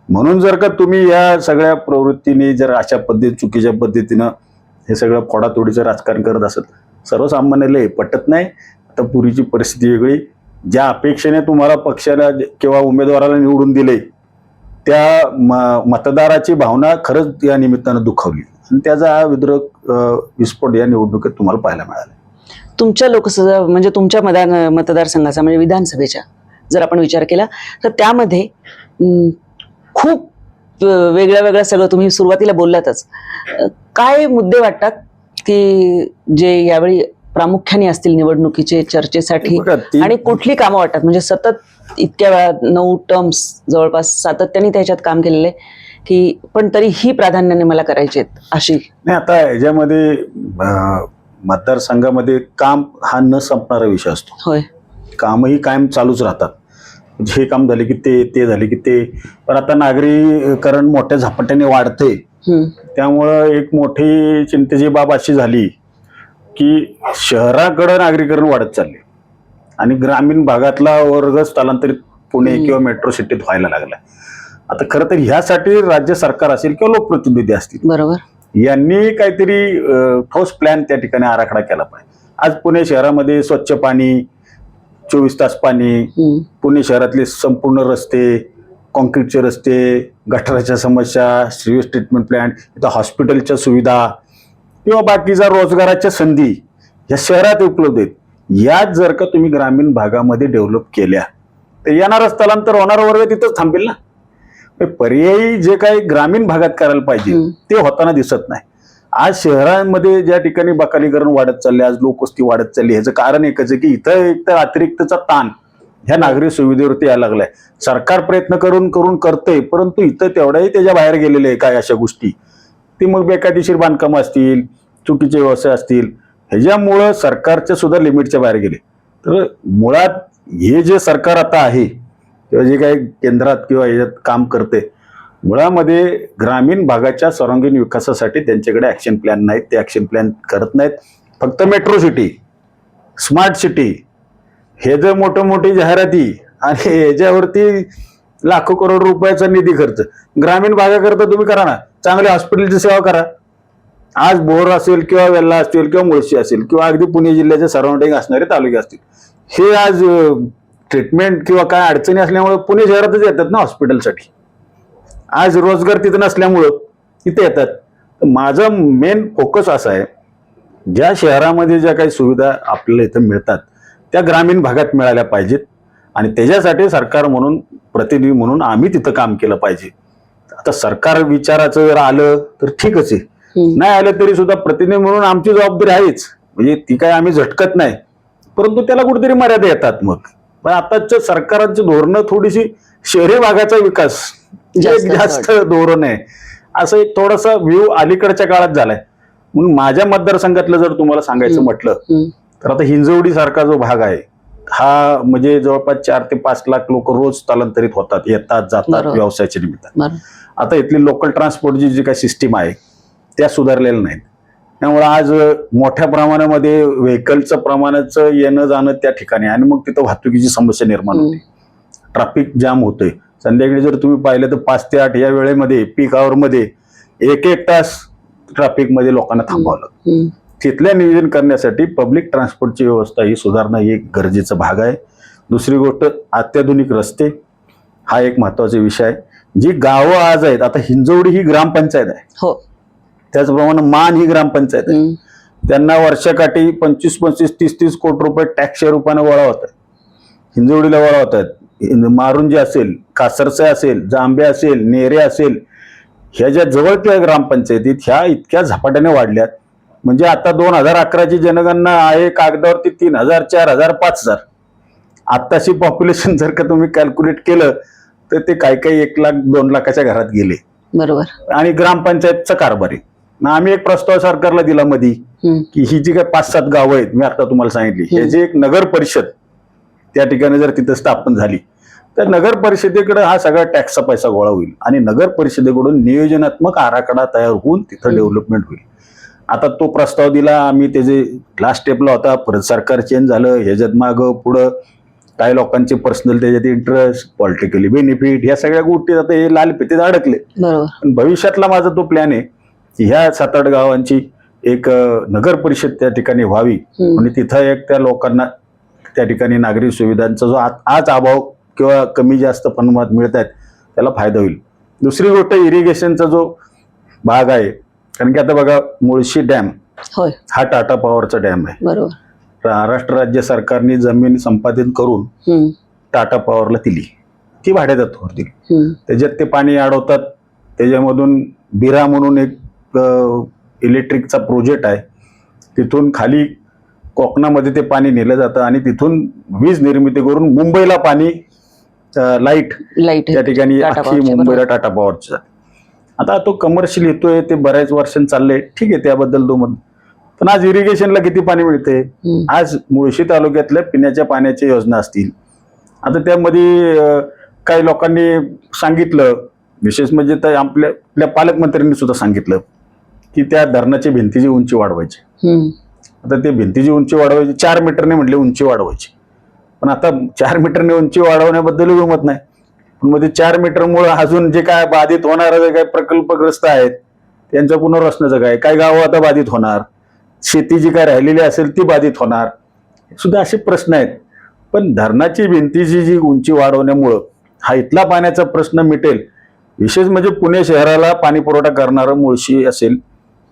म्हणून जर का तुम्ही या सगळ्या प्रवृत्तीने जर अशा चुकीच्या पद्धतीनं हे सगळं फोडातोडीचं राजकारण करत असेल, सर्वसामान्याला हे पटत नाही. आता पूर्वीची परिस्थिती वेगळी. ज्या अपेक्षेने तुम्हाला पक्षाला किंवा उमेदवाराला निवडून दिले त्या मतदाराची भावना खरंच या निमित्तानं दुखावली आणि त्याचा हा विस्फोट या निवडणुकीत तुम्हाला पाहायला मिळाला. तुमच्या लोकसभा म्हणजे तुमच्या मतदारसंघाचा म्हणजे विधानसभेच्या जर आपण विचार केला तर त्यामध्ये खूप वेगळ्या वेगळ्या सगळं तुम्ही सुरुवातीला बोललातच. काय मुद्दे वाटतात की जे यावेळी प्रामुख्याने असतील निवडणुकीचे चर्चेसाठी, आणि कुठली कामं वाटतात म्हणजे सतत इतक्या वेळा 9 टर्म्स जवळपास सातत्याने त्याच्यात काम केलेलं आहे की पण तरी ही प्राधान्याने मला करायची आहेत अशी नाही. आता याच्यामध्ये मतदारसंघामध्ये काम हा न संपणारा विषय असतो. होय, कामही कायम चालूच राहतात. हे काम झाले की ते झाले की ते. पण आता नागरीकरण मोठ्या झपाट्याने वाढते, त्यामुळं एक मोठी चिंतेची बाब अशी झाली की शहराकडे नागरीकरण वाढत चालले आणि ग्रामीण भागातला वर्ग स्थलांतरित पुणे किंवा मेट्रो सिटीत व्हायला लागला. आता खरं तर ह्यासाठी राज्य सरकार असेल किंवा लोकप्रतिनिधी असतील, बरोबर, यांनी काहीतरी ठोस प्लॅन त्या ठिकाणी आराखडा केला पाहिजे. आज पुणे शहरामध्ये स्वच्छ पाणी, 24 तास पाणी, पुणे शहरातले संपूर्ण रस्ते, कॉन्क्रीटचे रस्ते, गटाराच्या समस्या, सिरियस ट्रीटमेंट प्लॅन्ट, इथं हॉस्पिटलच्या सुविधा किंवा बाकीच्या रोजगाराच्या संधी या शहरात उपलब्ध आहेत. यात जर का तुम्ही ग्रामीण भागामध्ये डेव्हलप केल्या तर येणारं स्थलांतर होणारा वर्ग तिथंच थांबेल ना. पर्यायी जे काही ग्रामीण भागात करायला पाहिजे ते होताना दिसत नाही. आज शहरांमध्ये ज्या ठिकाणी बकालीकरण वाढत चालले, आज लोकवस्ती वाढत चालली, ह्याचं कारण एकच आहे की इथं एक तर अतिरिक्तचा ताण ह्या नागरी सुविधेवरती यायला लागलाय. सरकार प्रयत्न करून करतंय, परंतु इथं तेवढ्याही त्याच्या बाहेर गेलेले आहे काय अशा गोष्टी. ती मग बेकायदेशीर बांधकामं असतील, चुकीचे व्यवसाय असतील, ह्याच्यामुळं सरकारच्या सुद्धा लिमिटच्या बाहेर गेले. तर मुळात हे जे सरकार आता आहे किंवा जे काही केंद्रात किंवा ह्याच्यात काम करते, मुळामध्ये ग्रामीण भागाच्या सर्वांगीण विकासासाठी त्यांच्याकडे ऍक्शन प्लॅन नाहीत. ते ऍक्शन प्लॅन करत नाहीत. फक्त मेट्रो सिटी, स्मार्ट सिटी, हे जर मोठे जाहिराती आणि ह्याच्यावरती लाखो करोड रुपयाचा निधी खर्च. ग्रामीण भागाकरता तुम्ही करा ना, चांगल्या हॉस्पिटलची सेवा करा. आज बोर असेल किंवा वेल्ला असतील किंवा मुळशी असेल किंवा अगदी पुणे जिल्ह्याचे सराउंडिंग असणारे तालुके असतील, हे आज ट्रीटमेंट किंवा काय अडचणी असल्यामुळे पुणे शहरातच येतात ना हॉस्पिटलसाठी. आज रोजगार तिथं नसल्यामुळं इथे येतात. माझा मेन फोकस असा आहे, ज्या शहरामध्ये ज्या काही सुविधा आपल्याला इथं मिळतात त्या ग्रामीण भागात मिळाल्या पाहिजेत आणि त्याच्यासाठी सरकार म्हणून, प्रतिनिधी म्हणून आम्ही तिथं काम केलं पाहिजे. आता सरकार विचाराचं जर आलं तर ठीकच आहे, नाही आलं तरी सुद्धा प्रतिनिधी म्हणून आमची जबाबदारी आहेच. म्हणजे ती काय आम्ही झटकत नाही, परंतु त्याला कुठेतरी मर्यादा येतात. मग पण आताच्या सरकारांची धोरणं थोडीशी शहरी भागाचा विकास जास्त धोरण आहे, असं एक थोडासा व्ह्यू अलीकडच्या काळात झालाय. म्हणून माझ्या मतदारसंघातलं जर तुम्हाला सांगायचं म्हटलं तर आता हिंजवडी सारखा जो भाग आहे हा म्हणजे जवळपास 4 ते 5 लाख लोक रोज स्थलांतरित होतात, येतात जातात व्यवसायाच्या निमित्तानं. आता इथली लोकल ट्रान्सपोर्टची जी काही सिस्टीम आहे त्या सुधारलेल्या नाहीत. त्यामुळे आज मोठ्या प्रमाणामध्ये व्हेकलचं प्रमाणाचं येणं जाणं त्या ठिकाणी आणि मग तिथं वाहतुकीची समस्या निर्माण होते, ट्रॅफिक जाम होतोय. संध्याकाळी जर तुम्ही पाहिलं तर 5 ते 8 या वेळेमध्ये पीक आवर मध्ये 1-1 तास ट्रॅफिक मध्ये लोकांना थांबवलं. तिथल्या नियोजन करण्यासाठी पब्लिक ट्रान्सपोर्टची व्यवस्था ही सुधारणं एक गरजेचा भाग आहे. दुसरी गोष्ट अत्याधुनिक रस्ते, हा एक महत्वाचा विषय आहे. जी गावं आज आहेत, आता हिंजवडी ही ग्रामपंचायत आहे, हो. त्याचप्रमाणे मान ही ग्रामपंचायत आहे. हम्म. त्यांना वर्षाकाठी 25-25, 30-30 कोटी रुपये टॅक्सच्या रूपाने गोळा होतात. हिंजवडीला गोळा होतात. मारुंजी असेल, कासरसे असेल, जांभे असेल, नेरे असेल, ह्या ज्या जवळच्या ग्रामपंचायतीत ह्या इतक्या झपाट्याने वाढल्यात. म्हणजे आता 2011ची जनगणना आहे कागदावरती 3,000, 4,000, 5,000. आत्ताशी पॉप्युलेशन जर का तुम्ही कॅल्क्युलेट केलं तर ते काही 1 लाख 2 लाखाच्या घरात गेले. बरोबर. आणि ग्रामपंचायतचा कारभार आहे. मग आम्ही एक प्रस्ताव सरकारला दिला मधी की ही जी काही 5-7 गावं आहेत, मी आता तुम्हाला सांगितली, ह्याची एक नगर परिषद त्या ठिकाणी जर तिथं स्थापन झाली तर नगर परिषदेकडे हा सगळा टॅक्सचा पैसा गोळा होईल आणि नगर परिषदेकडून नियोजनात्मक आराखडा तयार होऊन तिथं डेव्हलपमेंट होईल. आता तो प्रस्ताव दिला आम्ही, त्याचे लास्ट स्टेपला होता, परत सरकार चेंज झालं, ह्याच्यात मागं पुढं काही लोकांचे पर्सनल त्याच्यात इंटरेस्ट, पॉलिटिकली बेनिफिट, ह्या सगळ्या गोष्टी आता हे लाल फितीत अडकले. पण भविष्यातला माझा तो प्लॅन आहे की ह्या 7-8 गावांची एक नगर परिषद त्या ठिकाणी व्हावी आणि तिथं एक त्या लोकांना त्या ठिकाणी नागरिक सुविधांचा जो आज अभाव किंवा कमी जास्त प्रमाणात मिळत आहेत त्याला फायदा होईल. दुसरी गोष्ट इरिगेशनचा जो भाग आहे, कारण की आता बघा मुळशी डॅम होय, हा टाटा पॉवरचा डॅम आहे. बरोबर. महाराष्ट्र राज्य सरकारने जमीन संपादन करून टाटा पॉवरला दिली, ती भाड्यातत्वावर दिली. त्याच्यात ते पाणी अडवतात, त्याच्यामधून बिरा म्हणून एक इलेक्ट्रिकचा प्रोजेक्ट आहे, तिथून खाली कोकणामध्ये ते पाणी नेलं जातं आणि तिथून वीज निर्मिती करून मुंबईला पाणी लाईट त्या ठिकाणी अख्खी मुंबईला टाटा पॉवरचं. आता तो कमर्शियल येतोय, ते बऱ्याच वर्षांनी चाललंय, ठीक आहे, त्याबद्दल तो म्हणतो. पण आज इरिगेशनला किती पाणी मिळते? आज मुळशी तालुक्यातल्या पिण्याच्या पाण्याच्या योजना असतील, आता त्यामध्ये काही लोकांनी सांगितलं, विशेष म्हणजे तर आपल्या पालकमंत्र्यांनी सुद्धा सांगितलं की त्या धरणाची भिंतीची उंची वाढवायची. आता ते भिंतीची उंची वाढवायची 4 मीटरने म्हटले उंची वाढवायची, पण आता 4 मीटरने उंची वाढवण्याबद्दल जमत नाही. पण मध्ये 4 मीटरमुळे अजून जे काय बाधित होणार, जे काय प्रकल्पग्रस्त आहेत त्यांचं पुनर्वसनाचं काय, काही गावं आता बाधित होणार, शेती जी काय राहिलेली असेल ती बाधित होणार, सुद्धा असे प्रश्न आहेत. पण धरणाची भिंतीची जी उंची वाढवण्यामुळं हा इथला पाण्याचा प्रश्न मिटेल. विशेष म्हणजे पुणे शहराला पाणी पुरवठा करणारं मुळशी असेल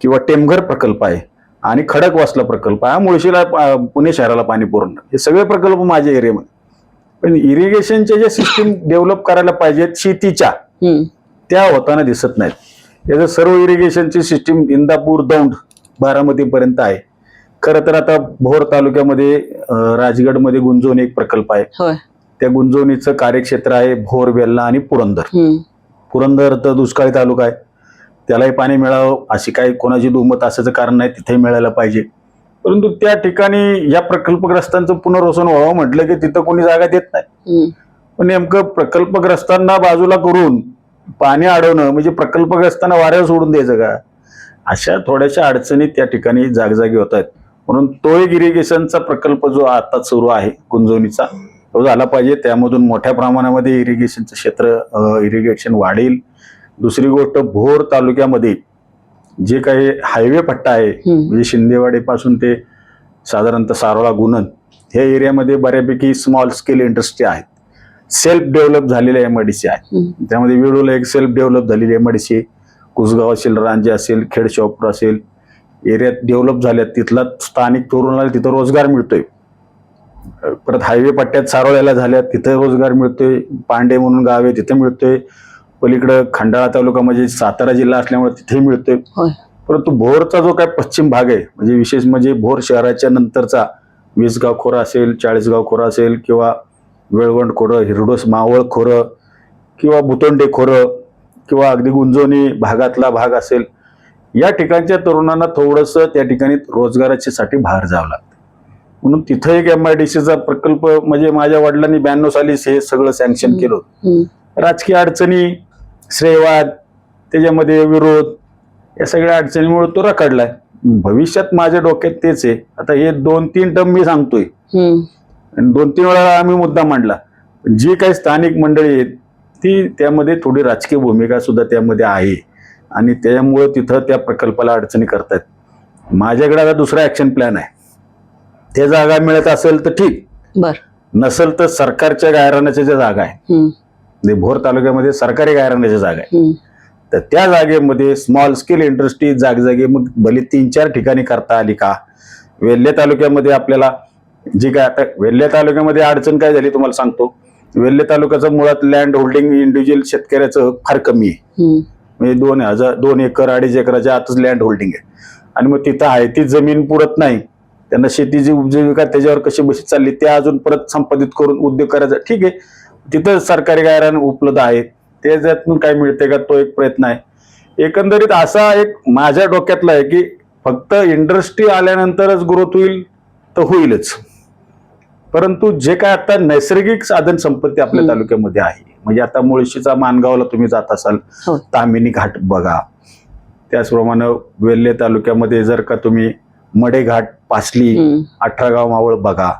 किंवा टेमघर प्रकल्प आहे आणि खडकवासला प्रकल्प आहे, मुळशीला पुणे शहराला पाणी पुरवणार, हे सगळे प्रकल्प माझ्या एरियामध्ये. पण इरिगेशनच्या ज्या सिस्टीम डेव्हलप करायला पाहिजेत शेतीच्या, त्या होताना दिसत नाहीत. त्याचं सर्व इरिगेशनची सिस्टीम इंदापूर, दौंड, बारामती पर्यंत आहे. खरं तर आता भोर तालुक्यामध्ये राजगडमध्ये गुंजवणी एक प्रकल्प आहे, त्या गुंजवणीचं कार्यक्षेत्र आहे भोर, वेल्हा आणि पुरंदर. पुरंदर तर दुष्काळी तालुका आहे, त्यालाही पाणी मिळावं अशी काही कोणाची दुमत असायचं कारण नाही, तिथेही मिळायला पाहिजे. परंतु त्या ठिकाणी या प्रकल्पग्रस्तांचं पुनर्वसन व्हावं म्हटलं की तिथं कोणी जागा देत नाही. पण नेमकं प्रकल्पग्रस्तांना बाजूला करून पाणी अडवणं म्हणजे प्रकल्पग्रस्तांना वाऱ्यावर सोडून द्यायचं का? अशा थोड्याशा अडचणी त्या ठिकाणी जागजागी होत आहेत. म्हणून तो एक इरिगेशनचा प्रकल्प जो आता सुरू आहे गुंजवणीचा, तो झाला पाहिजे. त्यामधून मोठ्या प्रमाणामध्ये इरिगेशनचं क्षेत्र, इरिगेशन वाढेल. दुसरी गोष्ट, भोर तालुक्यामध्ये जे काही हायवे पट्टा आहे, म्हणजे शिंदेवाडीपासून ते साधारणतः सारोळा, गुणन, ह्या एरियामध्ये बऱ्यापैकी स्मॉल स्केल इंडस्ट्री आहेत, सेल्फ डेव्हलप झालेल्या एमआयडीसी आहेत. त्यामध्ये वेळूला एक सेल्फ डेव्हलप झालेली एमआयडीसी, कुसगाव असेल, रांजे असेल, खेड शॉपूर असेल, एरियात डेव्हलप झाल्यात. तिथला स्थानिक तरुणाला तिथं रोजगार मिळतोय. परत हायवे पट्ट्यात सारोळ्याला झाल्यात, तिथं रोजगार मिळतोय. पांडे म्हणून गाव आहे तिथे मिळतोय. पलीकडं खंडाळा तालुका म्हणजे सातारा जिल्हा असल्यामुळे तिथे मिळतोय. परंतु भोरचा जो काय पश्चिम भाग आहे, म्हणजे विशेष म्हणजे भोर शहराच्या नंतरचा विसगाव खोरा असेल, चाळीसगाव खोरा असेल किंवा वेळवंड खोरं, हिरडोस मावळ खोरं किंवा भुतोंडे खोरं किंवा अगदी गुंजवणी भागातला भाग असेल, या ठिकाणच्या तरुणांना थोडंसं त्या ठिकाणी रोजगाराच्यासाठी बाहेर जावं लागतं. म्हणून तिथं एक एमआयडीसीचा प्रकल्प, म्हणजे माझ्या वडिलांनी 92 सालीच हे सगळं सँक्शन केलं होतं. राजकीय अडचणी, श्रेयवाद, त्याच्यामध्ये विरोध, या सगळ्या अडचणीमुळे तो रखडलाय. भविष्यात माझ्या डोक्यात तेच आहे. आता हे 2-3 टर्म मी सांगतोय आणि 2-3 वेळा आम्ही मुद्दा मांडला. जी काही स्थानिक मंडळी आहेत ती त्यामध्ये थोडी राजकीय भूमिका सुद्धा त्यामध्ये आहे आणि त्यामुळे तिथं त्या प्रकल्पाला अडचणी करतायत. माझ्याकडे आता दुसरा ऍक्शन प्लॅन आहे. ते जागा मिळत असेल तर ठीक, नसेल तर सरकारच्या गायरानाच्या ज्या जागा आहे, म्हणजे भोर तालुक्यामध्ये सरकारी गायरानाच्या जागा आहे, तर त्या जागेमध्ये स्मॉल स्केल इंडस्ट्री जागजागी मग भले 3-4 ठिकाणी करता आली का? वेल्हे तालुक्यामध्ये आपल्याला जी काय आता वेल्हे तालुक्यामध्ये अडचण काय झाली तुम्हाला सांगतो. वेल्हे तालुक्याचं मुळात लँड होल्डिंग इंडिव्हिज्युअल शेतकऱ्याचं फार कमी आहे. म्हणजे 2 एकर 2.5 एकराच्या आतच लँड होल्डिंग आहे. आणि मग तिथं आहे ती जमीन पुरत नाही, त्यांना शेतीची उपजीविका त्याच्यावर कशी बशी चालली ते अजून परत संपादित करून उद्योग करायचा. ठीक आहे, तिथं सरकारी गायरान उपलब्ध आहेत, त्याच्यातून काय मिळते का तो एक प्रयत्न आहे. एकंदरीत असा एक माझ्या डोक्यातला आहे की फक्त इंडस्ट्री आल्यानंतरच ग्रोथ होईल तर होईलच, परंतु जे काय आता नैसर्गिक साधन संपत्ती आपल्या तालुक्यामध्ये आहे, म्हणजे आता मुळशीचा माणगावला तुम्ही जात असाल, तामिनी घाट बघा. त्याचप्रमाणे वेल्हे तालुक्यामध्ये जर का तुम्ही मडे घाट, पासली, 18 गाव मावळ बघा,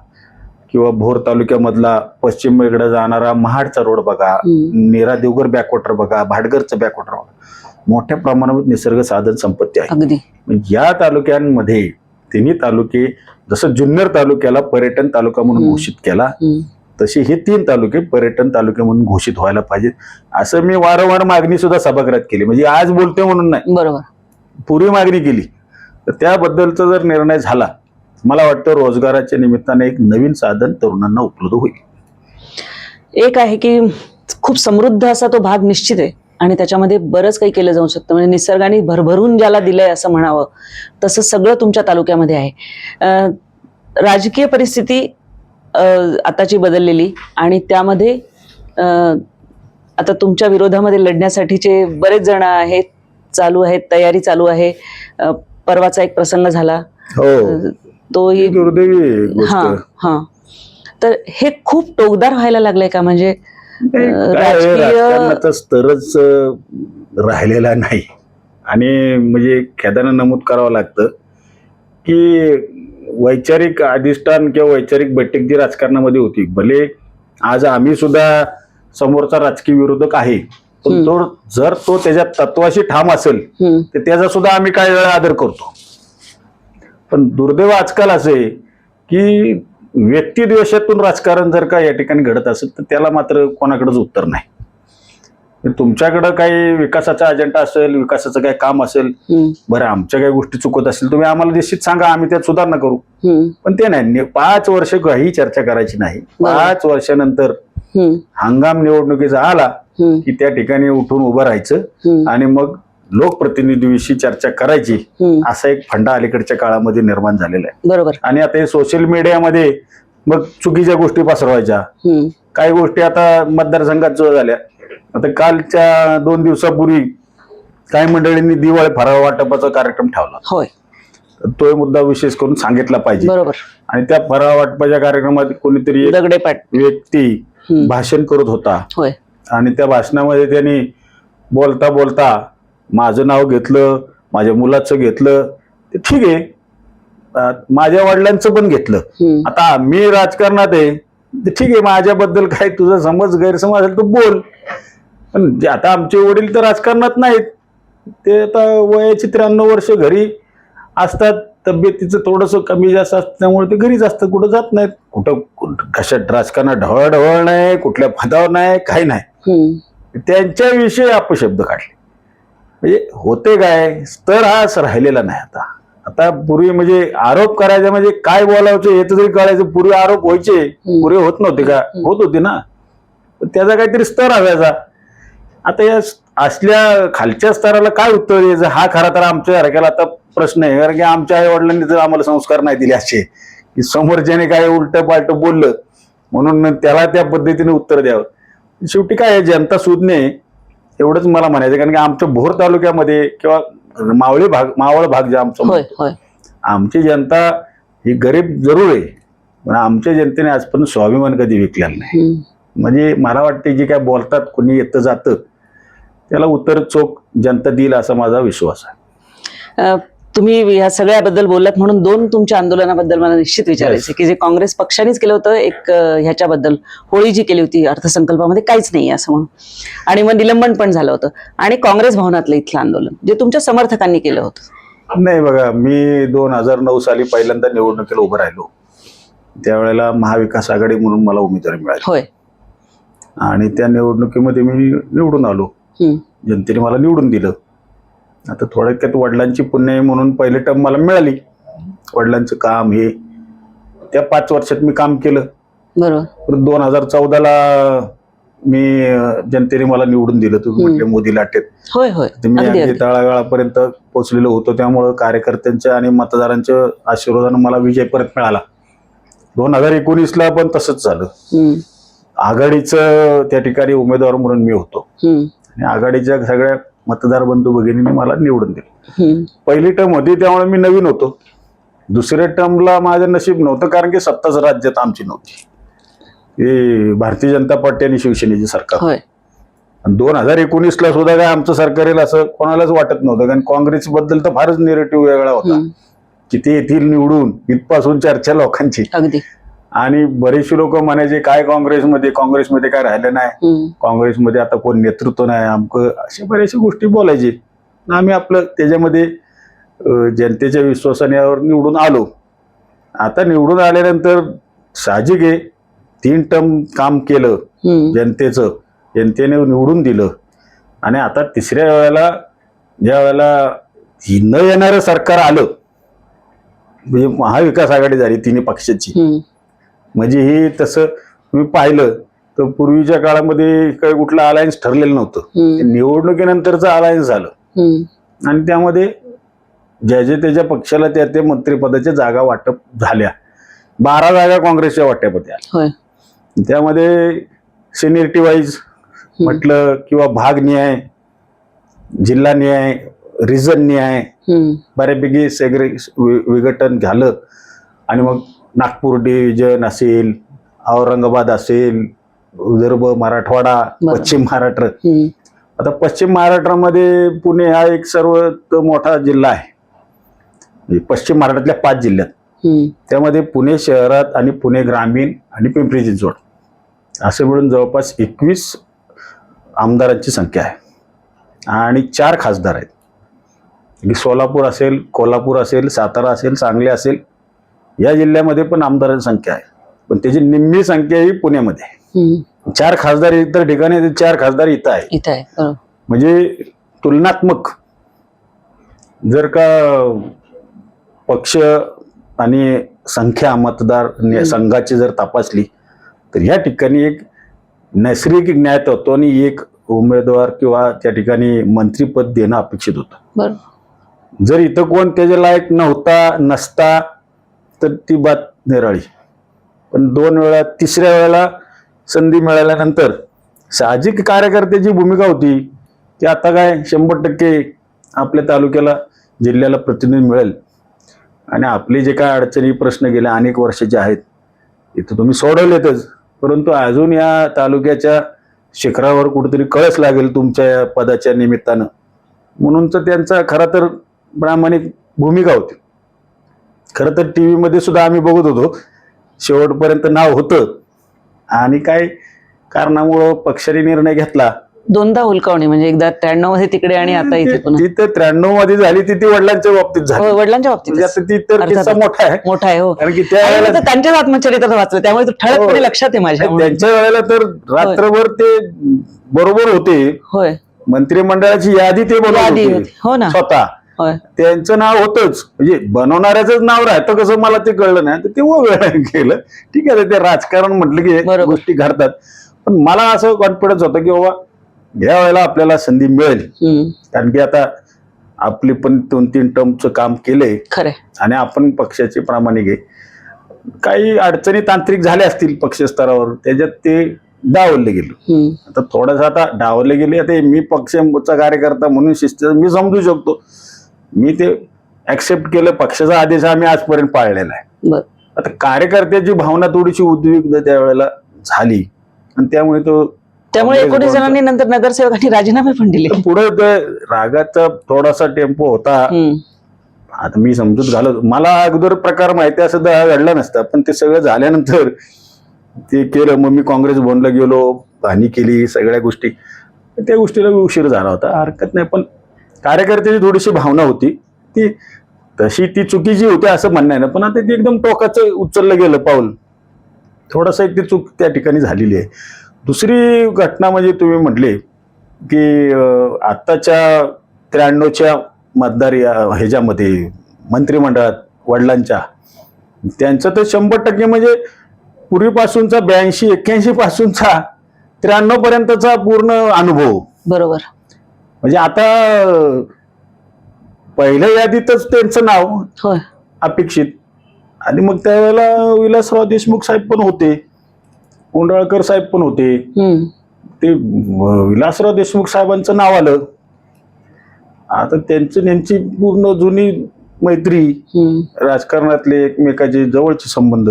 किंवा भोर तालुक्यामधला पश्चिमेकडे जाणारा महाडचा रोड बघा, नेरा देवगर बॅकवॉटर बघा, भाटघरचं बॅकवॉटर बघा, मोठ्या प्रमाणावर निसर्ग साधन संपत्ती आहे. या तालुक्यांमध्ये तिन्ही तालुके, जसं जुन्नर तालुक्याला पर्यटन तालुका म्हणून घोषित केला, तसे हे 3 तालुके पर्यटन तालुके म्हणून घोषित व्हायला पाहिजेत, असं मी वारंवार मागणी सुद्धा सभागृहात केली. म्हणजे आज बोलते म्हणून नाही, बरोबर, पूर्वी मागणी केली. तर त्याबद्दलचा जर निर्णय झाला, मला वाटतं रोजगाराच्या निमित्ताने एक नवीन साधन तरुणांना उपलब्ध होईल. एक आहे की खूप समृद्ध असा तो भाग निश्चित आहे आणि त्याच्यामध्ये बरंच काही केलं जाऊ शकतं. म्हणजे निसर्गाने भरभरून ज्याला दिलंय असं म्हणावं तसं सगळं तुमच्या तालुक्यामध्ये आहे. राजकीय परिस्थिती आताची बदललेली आणि त्यामध्ये आता तुमच्या विरोधामध्ये लढण्यासाठीचे बरेच जण आहेत, चालू आहेत, तयारी चालू आहे. परवाचा एक प्रसंग झाला, तोही दुर्दैवी. तर हे खूप टोकदार व्हायला लागलंय का? म्हणजे राजकारणाचा स्तरच राहिलेला नाही. आणि म्हणजे खेदानं नमूद करावं लागतं की वैचारिक अधिष्ठान किंवा वैचारिक बैठक जी राजकारणामध्ये होती, भले आज आम्ही सुद्धा समोरचा राजकीय विरोधक आहे, पण तो जर तो त्याच्या तत्वाशी ठाम असेल तर त्याचा सुद्धा आम्ही काही वेळा आदर करतो. पण दुर्दैव आजकाल असे की व्यक्तिद्वेषातून राजकारण जर का या ठिकाणी घडत असेल तर त्याला मात्र कोणाकडेच उत्तर नाही. तुमच्याकडं काही विकासाचा अजेंडा असेल, विकासाचं काही काम असेल, बरं आमच्या काही गोष्टी चुकत असेल तुम्ही आम्हाला निश्चित सांगा, आम्ही त्यात सुधारणा करू. पण ते नाही, 5 वर्ष काही चर्चा करायची नाही. 5 वर्षानंतर हंगाम निवडणुकीचा आला की त्या ठिकाणी उठून उभं राहायचं आणि मग लोकप्रतिनिधीविषयी चर्चा करायची, असा एक फंडा अलीकडच्या काळामध्ये निर्माण झालेला आहे. बरोबर. आणि आता हे सोशल मीडियामध्ये मग चुकीच्या गोष्टी पसरवायच्या, काही गोष्टी आता मतदारसंघात जो झाल्या. आता कालच्या 2 दिवसापूर्वी काही मंडळींनी दिवाळी फराळ वाटपाचा कार्यक्रम ठेवला. होय, तो मुद्दा विशेष करून सांगितला पाहिजे. बरोबर. आणि त्या फराळ वाटपाच्या कार्यक्रमात कोणीतरी व्यक्ती भाषण करत होता. होय. आणि त्या भाषणामध्ये त्यांनी बोलता बोलता माझं नाव घेतलं, माझ्या मुलाचं घेतलं, ते ठीक आहे, माझ्या वडिलांचं पण घेतलं. आता मी राजकारणात आहे, ठीक आहे, माझ्याबद्दल काय तुझा समज गैरसमज असेल तर बोल, पण आता आमचे वडील तर राजकारणात नाहीत, ते आता वयाची 93 वर्ष घरी असतात, तब्येतीचं थोडंसं कमी जास्त असतं त्यामुळे ते घरीच असतात, कुठं जात नाहीत. कुठं कशात राजकारणात ढवळढवळ नाही, कुठल्या पदावर नाही, काही नाही. त्यांच्याविषयी अपशब्द काढले. म्हणजे होते काय, स्तर हा राहिलेला नाही. आता पूर्वी म्हणजे आरोप करायचे म्हणजे काय बोलायचं हे तरी कळायचं. पूर्वी आरोप व्हायचे, पूर्वी होत नव्हते का? होत होते ना, त्याचा काहीतरी स्तर हव्याचा. आता या असल्या खालच्या स्तराला काय उत्तर द्यायचं हा खरा तर आमच्या सारख्याला आता प्रश्न आहे. कारण की आमच्या आई वडिलांनी जर आम्हाला संस्कार नाही दिले असे की समोरच्याने काय उलट पालट बोललं म्हणून त्याला त्या पद्धतीने उत्तर द्यावं. शेवटी काय जनता सुज्ञ आहे एवढंच मला म्हणायचं. कारण की आमच्या भोर तालुक्यामध्ये किंवा मावळ भाग जे आमचा, आमची जनता ही गरीब जरूर आहे, पण आमच्या जनतेने आजपर्यंत स्वाभिमान कधी विकलेला नाही. म्हणजे मला वाटते जे काय बोलतात कोणी येतं जातं त्याला उत्तर चोख जनता देईल असा माझा विश्वास आहे. तुम्ही या सगळ्याबद्दल बोललात म्हणून 2 तुमच्या आंदोलनाबद्दल मला निश्चित विचारायचं की जे काँग्रेस पक्षानेच केलं होतं, एक ह्याच्याबद्दल होळी जी केली होती अर्थसंकल्पामध्ये काहीच नाही असं म्हणून, आणि मग निलंबन पण झालं होतं, आणि काँग्रेस भवनातलं इथलं आंदोलन जे तुमच्या समर्थकांनी केलं होतं. नाही बघा, मी 2009 साली पहिल्यांदा निवडणुकीला उभं राहिलो त्यावेळेला महाविकास आघाडी म्हणून मला उमेदवारी मिळाली होय. आणि त्या निवडणुकीमध्ये मी निवडून आलो. हम्म. जनतेने मला निवडून दिलं. आता थोडक्यात वडिलांची पुण्य आहे म्हणून पहिली टर्म मला मिळाली. वडिलांचं काम हे त्या 5 वर्षात मी काम केलं. बरोबर. 2014ला मी जनतेने मला निवडून दिलं. तुम्ही म्हटले मोदी लाटेत. होय होय. मी अगदी अगदी अगदी. तळागाळापर्यंत पोहोचलेलो होतो. त्यामुळं कार्यकर्त्यांच्या आणि मतदारांच्या आशीर्वादानं मला विजय परत मिळाला. 2019ला पण तसंच झालं. हम्म. आघाडीचं त्या ठिकाणी उमेदवार म्हणून मी होतो हम्म. आणि आघाडीच्या सगळ्या मतदार बंधू भगिनींनी मला निवडून दिलं. हम्म. पहिली टर्म होती त्यामुळे मी नवीन होतो. दुसऱ्या टर्मला माझं नशीब नव्हतं कारण की सत्ताच राज्यात आमची नव्हती. हे भारतीय जनता पार्टी आणि शिवसेनेचे सरकार. होय. आणि 2019ला सुद्धा काय आमचं सरकार येईल असं कोणालाच वाटत नव्हतं कारण काँग्रेसबद्दल तर फारच निगेटिव्ह वेगळा होता हम्म. की ते येथील निवडून इथपासून चर्चा लोकांची. अगदी. आणि बरेचसे लोक म्हणायचे काय काँग्रेसमध्ये काय राहिलं नाही, हम्म. काँग्रेसमध्ये आता कोण नेतृत्व नाही आमकं, अशा बऱ्याचशा गोष्टी बोलायचे. आम्ही आपलं त्याच्यामध्ये जनतेच्या विश्वासावर निवडून आलो. आता निवडून आल्यानंतर साहजिक आहे 3 टर्म काम केलं हम्म. जनतेचं, जनतेने निवडून दिलं आणि आता तिसऱ्या वेळेला ज्या वेळेला न येणारं सरकार आलं म्हणजे महाविकास आघाडी झाली तिन्ही पक्षाची. हम्म. म्हणजे हे तसं तुम्ही पाहिलं तर पूर्वीच्या काळामध्ये काही कुठलं अलायन्स ठरलेलं नव्हतं. हम्म. निवडणुकीनंतरचं अलायन्स झालं हम्म. आणि त्यामध्ये ज्या त्याच्या पक्षाला त्या मंत्रिपदाच्या जागा वाटप झाल्या. 12 जागा काँग्रेसच्या वाट्यामध्ये आल्या. होय. त्यामध्ये सिनियरिटी वाईज म्हटलं किंवा भाग न्याय, जिल्हा न्याय, रिजन न्याय हम्म. बऱ्यापैकी विघटन झालं. आणि मग नागपूर डिव्हिजन असेल, औरंगाबाद असेल, विदर्भ, मराठवाडा, बरं. पश्चिम महाराष्ट्र. हम्म. आता पश्चिम महाराष्ट्रामध्ये पुणे हा एक सर्वात मोठा जिल्हा आहे. पश्चिम महाराष्ट्रातल्या 5 जिल्ह्यात हम्म. त्यामध्ये पुणे शहरात आणि पुणे ग्रामीण आणि पिंपरी चिंचवड असं मिळून जवळपास 21 आमदारांची संख्या आहे आणि 4 खासदार आहेत. सोलापूर असेल, कोल्हापूर असेल, सातारा असेल, सांगली असेल, या जिल्ह्यामध्ये पण आमदारांची संख्या आहे. पण त्याची निम्मी संख्या ही पुण्यामध्ये आहे. हम्म. 4 खासदार इतर ठिकाणी, 4 खासदार इथं आहे. इथं आहे. बरोबर. म्हणजे तुलनात्मक जर का पक्ष आणि संख्या मतदार संघाची जर तपासली तर या ठिकाणी एक नैसर्गिक न्याय तत्वाने एक उमेदवार किंवा त्या ठिकाणी मंत्रीपद देणं अपेक्षित होतं. बरोबर. जर इथं कोण त्याच्या लायक नसता तर ती बात निराळी. पण 2 वेळा, तिसऱ्या वेळेला संधी मिळाल्यानंतर साहजिक कार्यकर्त्याची भूमिका होती की आता काय 100% आपल्या तालुक्याला, जिल्ह्याला प्रतिनिधी मिळेल आणि आपले जे काय अडचणी, प्रश्न गेल्या अनेक वर्षाचे आहेत इथं तुम्ही सोडवलेतच, परंतु अजून या तालुक्याच्या शिखरावर कुठेतरी कळस लागेल तुमच्या पदाच्या निमित्तानं, म्हणून तर त्यांचा खरं तर प्रामाणिक भूमिका होती. खरं तर टी व्हीमध्ये सुद्धा आम्ही बघत होतो, शेवटपर्यंत नाव होतं आणि काय कारणामुळं पक्षाने निर्णय घेतला. 2दा हुलकावणी, म्हणजे एकदा 93 मध्ये तिकडे आणि आता इथे पुन्हा. ती तर 93 मध्ये झाली, ती वडिलांच्या बाबतीत झाली. हो, वडिलांच्या बाबतीत म्हणजे आता ती तर किस्सा मोठा आहे. मोठा आहे. हो, कारण की त्या आणि वेळेला आता त्यांच्याच आत्मचरित्रात वाचलं त्यामुळे तो ठळकपणे हो. लक्षात आहे माझ्या. त्यांच्या वेळेला तर रात्रभर ते बरोबर होते. होय. मंत्रिमंडळाची यादी ते बनवत यादी होते होती. हो ना. स्वतः. होय. त्यांचं नाव होतच, म्हणजे बनवणाऱ्याच नाव राहतं कसं मला ते कळलं नाही. तर ते वेळ केलं. ठीक आहे, ते राजकारण म्हटलं की बरोबर. गोष्टी घडतात. पण मला असं कॉन्फिडन्स होतं की बाबा या वेळेला आपल्याला संधी मिळेल. हम्म. कारण की आता आपली पण 2-3 टर्मचं काम केलंय खरंय. आणि आपण पक्षाचे प्रामाणिक आहे. काही अडचणी तांत्रिक झाल्या असतील पक्ष स्तरावर, त्याच्यात ते डावलले गेलो. हम्म. आता थोडंसं आता डावले गेले. आता मी पक्षाचा कार्यकर्ता म्हणून शिस्त मी समजू शकतो, मी ते ऍक्सेप्ट केलं. पक्षाचा आदेश आम्ही आजपर्यंत पाळलेला आहे. बर. आता कार्यकर्त्याची भावना थोडीशी उद्विग्न त्यावेळेला झाली आणि त्यामुळे 19 जणांनी नंतर नगरसेवकांनी राजीनामे पण दिले. पुढे रागाचा थोडासा टेम्पो होता. हम्म. आता मी समजूत घालत, मला अगोदर प्रकार माहिती असं घडला नसता, पण ते सगळं झाल्यानंतर ते केलं. मग मी काँग्रेस भवनला गेलो, हानी केली, सगळ्या गोष्टी. त्या गोष्टीला उशीर झाला होता, हरकत नाही. पण कार्यकर्त्याची थोडीशी भावना होती, ती तशी ती चुकीची होती असं म्हणणं आहे ना. पण आता ते एकदम टोकाचं उचललं गेलं पाऊल. थोडंसं एक ती चूक त्या ठिकाणी झालेली आहे. दुसरी घटना म्हणजे तुम्ही म्हटले की आत्ताच्या 93च्या मतदार ह्याच्यामध्ये मंत्रिमंडळात वडिलांच्या त्यांचं तर 100% म्हणजे पूर्वीपासूनचा 82-81 पासूनचा 93 पर्यंतचा पूर्ण अनुभव. बरोबर. म्हणजे आता पहिल्या यादीतच त्यांचं नाव होय. अपेक्षित. आणि मग त्यावेळेला विलासराव देशमुख साहेब पण होते, कोंडाळकर साहेब पण होते. ते विलासराव देशमुख साहेबांचं नाव आलं. आता त्यांची पूर्ण जुनी मैत्री, राजकारणातले एकमेकाचे जवळचे संबंध.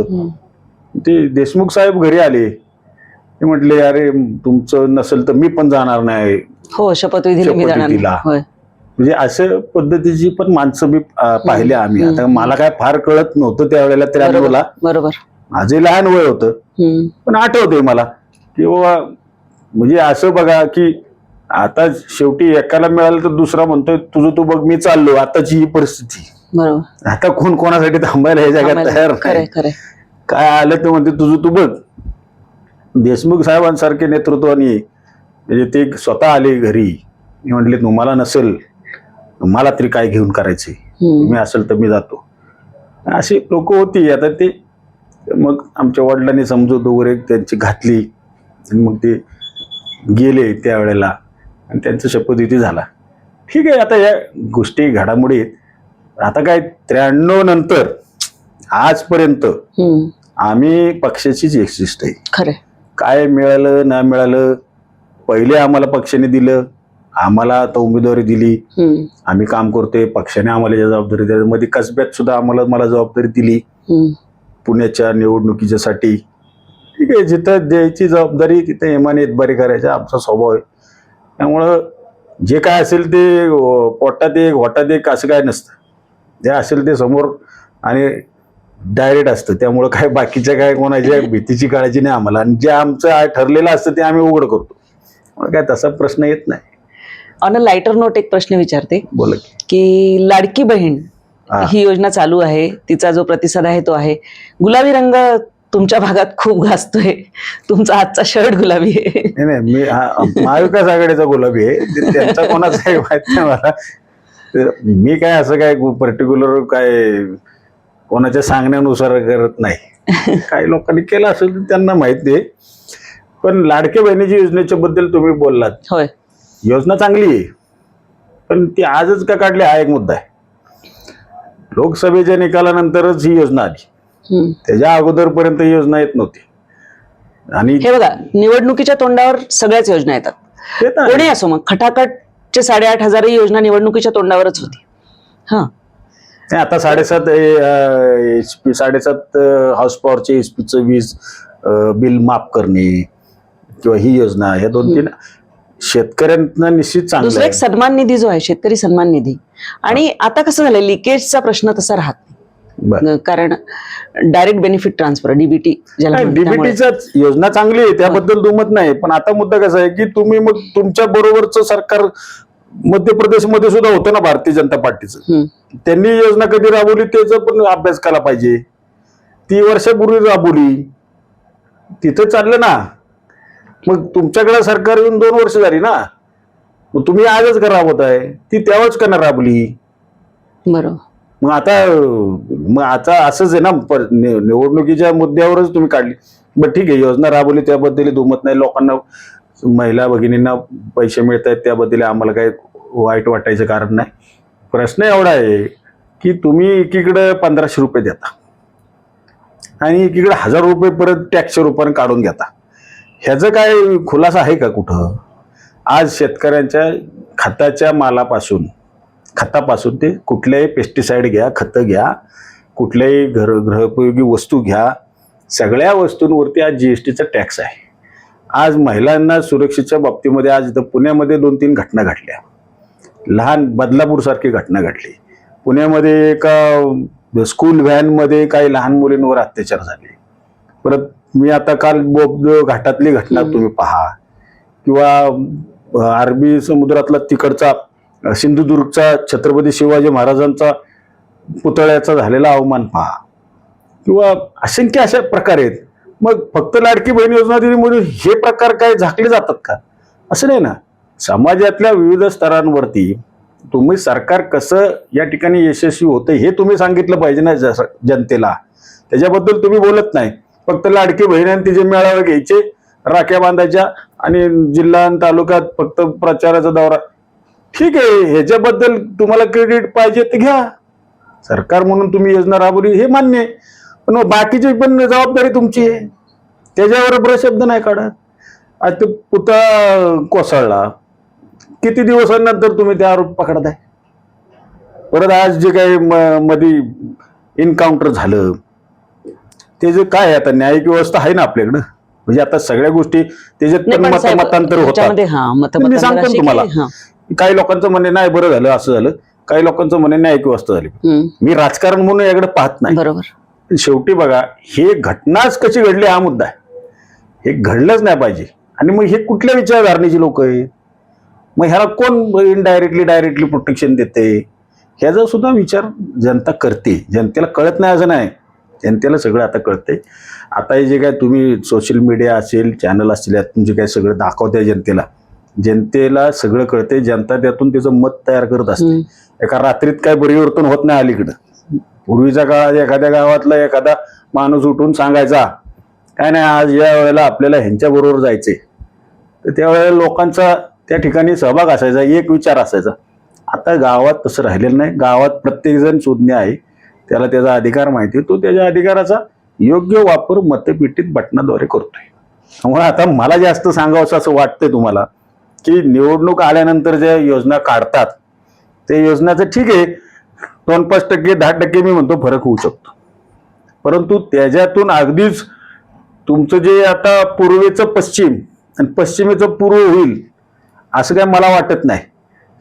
ते देशमुख साहेब घरी आले, ते म्हटले अरे तुमचं नसेल तर मी पण जाणार नाही. हो, शपथविधीला मी जाणार नाही. होय. म्हणजे अशा पद्धतीची पण माणसं मी पाहिले आम्ही. आता मला काय फार कळत नव्हतं त्यावेळेला 93ला, बरोबर. माझे लहान वय होतं, पण आठवतंय मला की बाबा म्हणजे असं बघा की आता शेवटी एकाला मिळालं तर दुसरा म्हणतोय तुझं तू बघ मी चाललो. आताची ही परिस्थिती. बरोबर. आता कोण कोणासाठी थांबायला हे जगात तयार नाही. काय आलं तर म्हणते तुझं तू बघ. देशमुख साहेबांसारखे नेतृत्वाने म्हणजे ते स्वतः आले घरी, मी म्हटले तुम्हाला नसेल मला तरी काय घेऊन करायचे, मी असेल तर मी जातो. अशी लोक होती. आता ते मग आमच्या वडिलांनी समजूत वगैरे त्यांची घातली आणि मग ते गेले त्यावेळेला आणि त्यांचा शपथविधी झाला. ठीक आहे. आता या गोष्टी घडामोडी आता काय 93 नंतर आजपर्यंत आम्ही पक्षाचीच एक्सिस्ट आहे. खरे. काय मिळालं ना मिळालं, पहिले आम्हाला पक्षाने दिलं, आम्हाला आता उमेदवारी दिली, आम्ही काम करतोय, पक्षाने आम्हाला जबाबदारी दिली. मध्ये कसब्यात सुद्धा मला जबाबदारी दिली पुण्याच्या निवडणुकीच्यासाठी. ठीक आहे, जिथं द्यायची जबाबदारी तिथं इमाने इतबारी करायचा आमचा स्वभाव आहे. त्यामुळं जे काय असेल ते पोटात एक होटात एक असं काय नसतं. जे असेल ते समोर आणि डायरेक्ट असतं. त्यामुळं काय बाकीच्या काय कोणाच्या भीतीची काळजी नाही आम्हाला. आणि जे आमचं ठरलेलं असतं ते आम्ही उघड करतो. काय तसा प्रश्न येत नाही. ऑन अ लाइटर नोट एक प्रश्न विचारते. बोला की लाडकी बहीण ही योजना चालू आहे, तिचा जो प्रतिसाद आहे तो आहे. गुलाबी रंग तुमच्या भागात खूप गाजतोय, तुमचा हातचा शर्ट गुलाबी आहे. नाही, मी महाविकास आघाडीचा गुलाबी आहे, त्यांचा कोणाचा आहे माहित नाही मला. मी काय असं काय पर्टिक्युलर काय कोणाच्या सांगण्यानुसार करत नाही. काही लोकांनी केलं असेल तर त्यांना माहिती आहे. पण लाडक्या बहिणीची योजनेच्या बद्दल तुम्ही बोललात. होय. योजना चांगली आहे, पण ती आजच का काढली हा एक मुद्दा आहे. लोकसभेच्या निकालानंतरच ही योजना आली, त्याच्या अगोदरपर्यंत ही योजना येत नव्हती. आणि हे बघा, निवडणुकीच्या तोंडावर सगळ्याच योजना येतात. कोणी असो, मग खटाखटचे 8,500 ही योजना निवडणुकीच्या तोंडावरच होती. हा, आता 7.5 हॉर्स पॉवरचे HP वीज बिल माफ करणे किंवा ही योजना, ह्या 2-3 शेतकऱ्यांना निश्चित चांगलं. दुसरा एक सन्मान निधी जो आहे, शेतकरी सन्मान निधी. आणि आता कसं झालं, लिकेजचा प्रश्न तसा राहत नाही, कारण डायरेक्ट बेनिफिट ट्रान्सफर DBT DBTचा योजना चांगली आहे, त्याबद्दल दुमत नाही. पण आता मुद्दा कसा आहे की तुम्ही मग तुमच्या बरोबरचं सरकार मध्य प्रदेशमध्ये सुद्धा होतं ना भारतीय जनता पार्टीचं, त्यांनी योजना कधी राबवली त्याचा पण अभ्यास केला पाहिजे. 3 वर्षापूर्वी राबवली, तिथं चाललं ना. मग तुमच्याकडे सरकार येऊन 2 वर्ष झाली ना, मग तुम्ही आजच का राबवत आहे, ती तेव्हाच का नाही राबली. बरोबर. मग आता असंच आहे ना, निवडणुकीच्या मुद्द्यावरच तुम्ही काढली. बरं ठीक आहे, योजना राबवली त्याबद्दल दुमत नाही. लोकांना, महिला भगिनींना पैसे मिळत आहेत त्याबद्दल आम्हाला काही वाईट वाटायचं कारण नाही. प्रश्न एवढा आहे की तुम्ही एकीकडे 1,500 रुपये देता आणि एकीकडे 1,000 रुपये परत टॅक्सच्या रूपाने काढून घेता. ह्याचं काय खुलासा आहे का कुठं? आज शेतकऱ्यांच्या खतापासून ते कुठल्याही पेस्टिसाइड घ्या, खतं घ्या, कुठल्याही गृहोपयोगी वस्तू घ्या, सगळ्या वस्तूंवरती आज GSTचा टॅक्स आहे. आज महिलांना सुरक्षेच्या बाबतीमध्ये आज इथं पुण्यामध्ये 2-3 घटना घडल्या. लहान बदलापूर सारखी घटना घडली. पुण्यामध्ये एका स्कूल व्हॅनमध्ये काही लहान मुलींवर अत्याचार झाले. परत मी आता काल घाटातली घटना तुम्ही पहा, किंवा अरबी समुद्रातला तिकडचा सिंधुदुर्गचा छत्रपती शिवाजी महाराजांचा पुतळ्याचा झालेला अवमान पहा, किंवा असंख्य अशा प्रकार आहेत. मग फक्त लाडकी बहीण योजना दिली म्हणून हे प्रकार काय झाकले जातात का? असं नाही ना. समाजातल्या विविध स्तरांवरती तुम्ही सरकार कसं या ठिकाणी यशस्वी होतं हे तुम्ही सांगितलं पाहिजे ना जनतेला. त्याच्याबद्दल तुम्ही बोलत नाही. फक्त लाडकी बहीण आणि तिचे मेळावे घ्यायचे, राख्या बांधायच्या आणि जिल्हा आणि तालुक्यात फक्त प्रचाराचा दौरा. ठीक आहे, ह्याच्याबद्दल तुम्हाला क्रेडिट पाहिजे तर घ्या. सरकार म्हणून तुम्ही योजना राबवली हे मान्य आहे, पण मग बाकीची पण जबाबदारी तुमची आहे. त्याच्यावर ब्रशब्द नाही काढत. आज ते पुतळा कोसळला, किती दिवसांनंतर तुम्ही ते आरोप पकडताय. परत आज जे काही मध्ये एन्काउंटर झालं ते जे काय आता न्यायिक व्यवस्था आहे ना आपल्याकडं. म्हणजे आता सगळ्या गोष्टी त्याच्यात पण मतांतर होतात. मी सांगतो ना तुम्हाला, काही लोकांचं म्हणणे नाही बरं झालं असं झालं, काही लोकांचं म्हणणे न्यायिक व्यवस्था झाली. मी राजकारण म्हणून याकडे पाहत नाही. बरोबर. शेवटी बघा, हे घटनाच कशी घडली हा मुद्दा आहे. हे घडलंच नाही पाहिजे. आणि मग हे कुठल्या विचारधारणेची लोक आहेत? मग ह्याला कोण इनडायरेक्टली डायरेक्टली प्रोटेक्शन देते? ह्याचा सुद्धा विचार जनता करते. जनतेला कळत नाही असं नाही, जनतेला सगळं आता कळतंय. आता हे जे काय तुम्ही सोशल मीडिया असेल, चॅनल असतील, यात तुमचे काय सगळं दाखवताय जनतेला सगळं कळतंय. जनता त्यातून त्याचं मत तयार करत असते. एका रात्रीत काय परिवर्तन होत नाही अलीकडं. पूर्वीच्या काळात एखाद्या गावातला एखादा माणूस उठून सांगायचा काय नाही आज या वेळेला आपल्याला ह्यांच्या बरोबर जायचंय, तर त्यावेळेला लोकांचा त्या ठिकाणी सहभाग असायचा, एक विचार असायचा. आता गावात तसं राहिलेलं नाही. गावात प्रत्येकजण सुज्ञ आहे, त्याला त्याचा अधिकार माहिती आहे, तो त्याच्या अधिकाराचा योग्य वापर मतपेटीत बटनाद्वारे करतोय. त्यामुळे आता मला जास्त सांगावं असं वाटतंय तुम्हाला की निवडणूक आल्यानंतर ज्या योजना काढतात त्या योजनाचं ठीक आहे 2-5%, 10% मी म्हणतो फरक होऊ शकतो, परंतु त्याच्यातून अगदीच तुमचं जे आता पूर्वेचं पश्चिम आणि पश्चिमेचं पूर्व होईल असं काय मला वाटत नाही.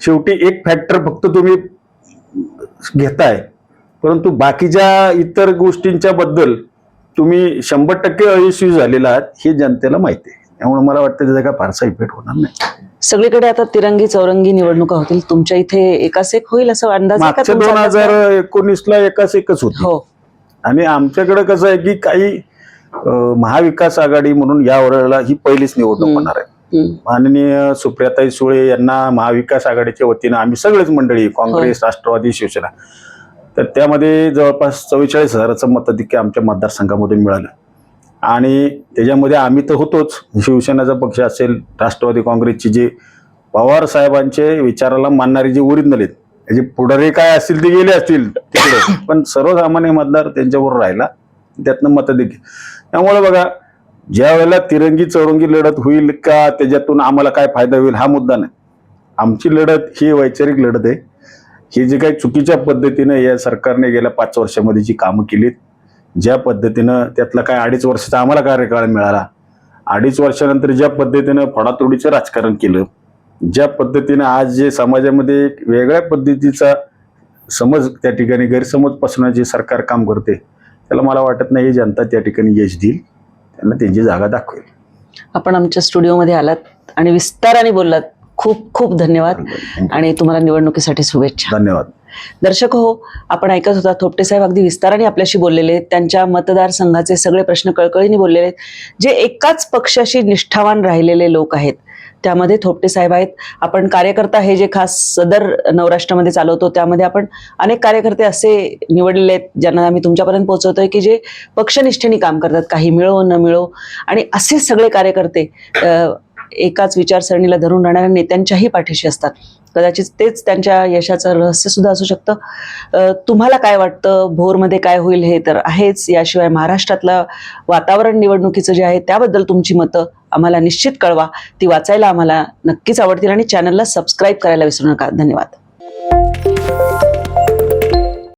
शेवटी एक फॅक्टर फक्त तुम्ही घेताय, परंतु बाकीच्या इतर गोष्टींच्या बद्दल तुम्ही 100% अयशस्वी झालेला आहात हे जनतेला माहिती आहे. त्यामुळे मला वाटतं त्याचा काय फारसा इफेक्ट होणार नाही. सगळीकडे आता तिरंगी चौरंगी निवडणुका होतील, तुमच्या इथे एकाच एक होईल असं अंदाज आहे का? 2019ला एकाच एकच होती. हो. आणि आमच्याकडे कसं आहे की काही महाविकास आघाडी म्हणून या वेळेला ही पहिलीच निवडणूक होणार आहे. माननीय सुप्रियाताई सुळे यांना महाविकास आघाडीच्या वतीनं आम्ही सगळेच मंडळी, काँग्रेस, राष्ट्रवादी, शिवसेना, तर त्यामध्ये जवळपास 44,000चं मताधिक्य आमच्या मतदारसंघामधून मिळालं. आणि त्याच्यामध्ये आम्ही तर होतोच, शिवसेनेचा पक्ष असेल, राष्ट्रवादी काँग्रेसचे जे पवार साहेबांचे विचाराला मानणारे जे ओरिजिनल आहेत, त्याचे पुढारी काय असतील ते गेले असतील तिकडे, पण सर्वसामान्य मतदार त्यांच्याबरोबर राहिला, त्यातनं मताधिक्य. त्यामुळे बघा, ज्या वेळेला तिरंगी चौरंगी लढत होईल का त्याच्यातून आम्हाला काय फायदा होईल हा मुद्दा नाही. आमची लढत ही वैचारिक लढत आहे. ही जी काही चुकीच्या पद्धतीनं या सरकारने गेल्या 5 वर्षामध्ये जी कामं केलीत, ज्या पद्धतीनं त्यातला काय 2.5 वर्षाचा आम्हाला कार्यकाळ मिळाला, 2.5 वर्षानंतर ज्या पद्धतीनं फोडातोडीचं राजकारण केलं, ज्या पद्धतीनं आज जे समाजामध्ये एक वेगळ्या पद्धतीचा समज त्या ठिकाणी गैरसमज पसरवण्याचे सरकार काम करते, त्याला मला वाटत नाही जनता त्या ठिकाणी यश देईल, त्यांना त्यांची जागा दाखवेल. आपण आमच्या स्टुडिओमध्ये आलात आणि विस्ताराने बोललात, खूप खूप धन्यवाद आणि तुम्हाला निवडणुकीसाठी शुभेच्छा. धन्यवाद. दर्शक हो, आपण ऐकत होता थोपटे साहेब अगदी विस्ताराने आपल्याशी बोललेले आहेत. त्यांच्या मतदारसंघाचे सगळे प्रश्न कळकळीने बोललेले आहेत. जे एकाच पक्षाशी निष्ठावान राहिलेले लोक आहेत त्यामध्ये थोपटे साहेब आहेत. आपण कार्यकर्ता हे जे खास सदर नवराष्ट्रामध्ये चालवतो त्यामध्ये आपण अनेक कार्यकर्ते असे निवडलेले आहेत ज्यांना आम्ही तुमच्यापर्यंत पोहोचवतोय की जे पक्षनिष्ठेने काम करतात, काही मिळो न मिळो. आणि असे सगळे कार्यकर्ते एकाच विचारसरणीला धरून राहणाऱ्या नेत्यांच्याही पाठीशी असतात. कदाचित तेच त्यांच्या यशाचं रहस्य सुद्धा असू शकतं. तुम्हाला काय वाटतं, भोरमध्ये काय होईल हे तर आहेच, याशिवाय महाराष्ट्रातलं वातावरण निवडणुकीचं जे आहे त्याबद्दल तुमची मतं आम्हाला निश्चित कळवा. ती वाचायला आम्हाला नक्कीच आवडतील आणि चॅनलला सबस्क्राईब करायला विसरू नका. धन्यवाद.